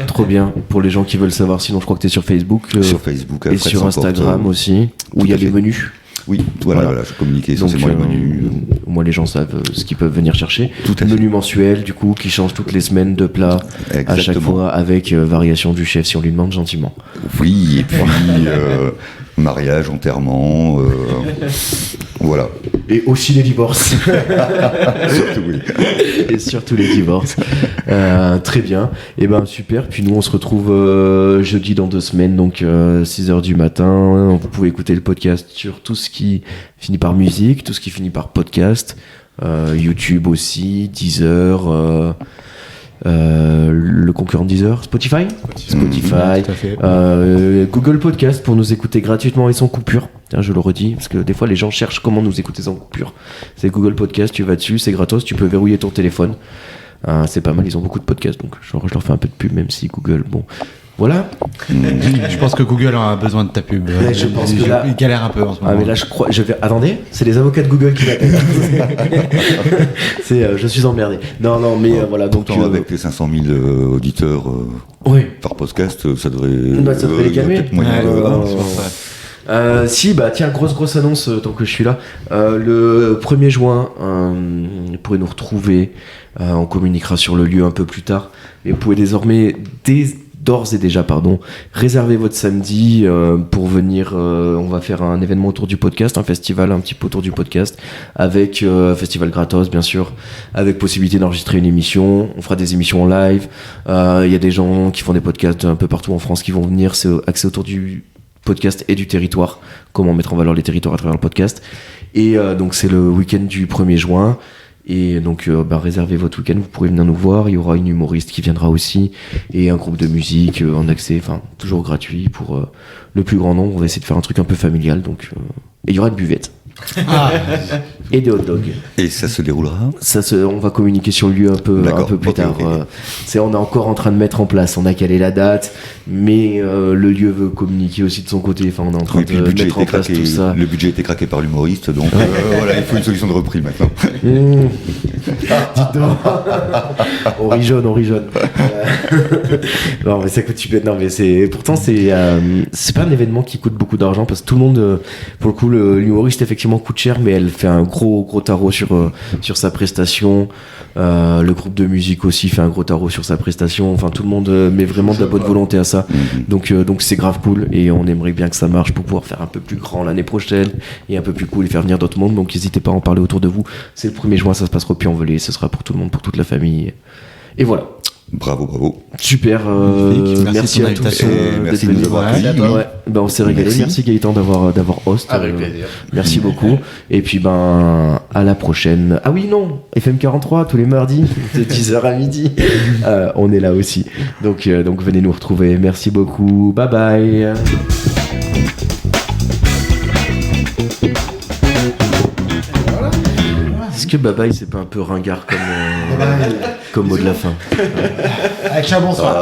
trop bien. Pour les gens qui veulent savoir, sinon je crois que tu es sur Facebook. Sur Facebook. Et sur Instagram aussi, où il y a les menus. Oui, voilà, je communique essentiellement les menus. Au moins les gens savent ce qu'ils peuvent venir chercher. Tout à fait. Menu mensuel, du coup, qui change toutes les semaines de plats. Exactement. À chaque fois, avec variation du chef si on lui demande gentiment. Oui, et puis mariage, enterrement, voilà. Et aussi les divorces. Surtout, oui. Et surtout les divorces. Très bien. Et ben super. Puis nous, on se retrouve jeudi dans 2 semaines, donc 6h du matin. Vous pouvez écouter le podcast sur tout ce qui finit par musique, tout ce qui finit par podcast, YouTube aussi, Deezer. Le concurrent Deezer, Spotify, Google Podcast pour nous écouter gratuitement et sans coupure. Tiens, je le redis parce que des fois les gens cherchent comment nous écouter sans coupure. C'est Google Podcast, tu vas dessus, c'est gratos, tu peux verrouiller ton téléphone. C'est pas mal, ils ont beaucoup de podcasts, donc je leur fais un peu de pub, même si Google, bon, voilà. Je pense que Google a besoin de ta pub. Ouais, je pense que là, il galère un peu en ce moment. Ah mais là attendez, c'est les avocats de Google qui m'appellent. Je suis emmerdé. Non, mais voilà, donc avec les 500 000 auditeurs par podcast, ça devrait les calmer. Si, bah tiens, grosse annonce tant que je suis là. Le 1er juin, vous pourrez nous retrouver. On communiquera sur le lieu un peu plus tard. Et vous pouvez désormais, d'ores et déjà, réserver votre samedi pour venir. On va faire un événement autour du podcast, un festival un petit peu autour du podcast, avec festival gratos bien sûr, avec possibilité d'enregistrer une émission. On fera des émissions en live. Il y a des gens qui font des podcasts un peu partout en France qui vont venir. C'est axé autour du podcast et du territoire, comment mettre en valeur les territoires à travers le podcast. Et donc c'est le week-end du 1er juin. Et donc réservez votre week-end, vous pourrez venir nous voir. Il y aura une humoriste qui viendra aussi et un groupe de musique en accès, toujours gratuit pour le plus grand nombre. On va essayer de faire un truc un peu familial, donc et il y aura une buvette. Et des hot dogs. Et ça se déroulera on va communiquer sur le lieu un peu plus tard. Okay. On est encore en train de mettre en place, on a calé la date, mais le lieu veut communiquer aussi de son côté. On est en train de mettre en place tout ça. Le budget a été craqué par l'humoriste, donc voilà, il faut une solution de repris maintenant. On rit jaune. Non, mais ça coûte super. Non, mais pourtant c'est pas un événement qui coûte beaucoup d'argent parce que tout le monde, pour le coup, l'humoriste effectivement coûte cher, mais elle fait un gros tarot sur sa prestation. Le groupe de musique aussi fait un gros tarot sur sa prestation. Enfin, tout le monde met vraiment de la bonne volonté à ça. Donc c'est grave cool et on aimerait bien que ça marche pour pouvoir faire un peu plus grand l'année prochaine et un peu plus cool et faire venir d'autres mondes. Donc n'hésitez pas à en parler autour de vous. C'est le 1er juin, ça se passera au Puy-en-Velay. Ce sera pour tout le monde, pour toute la famille. Et voilà. Bravo. Super. Merci à tous. Merci de nous avoir accueillis. On s'est régalé. Merci Gaëtan d'avoir host. Avec plaisir. Merci beaucoup. Et puis à la prochaine. Ah oui, non, FM 43 tous les mardis de 10h à midi. On est là aussi. Donc venez nous retrouver. Merci beaucoup. Bye bye. Est-ce que bye bye c'est pas un peu ringard comme mot de la fin? Avec un bonsoir.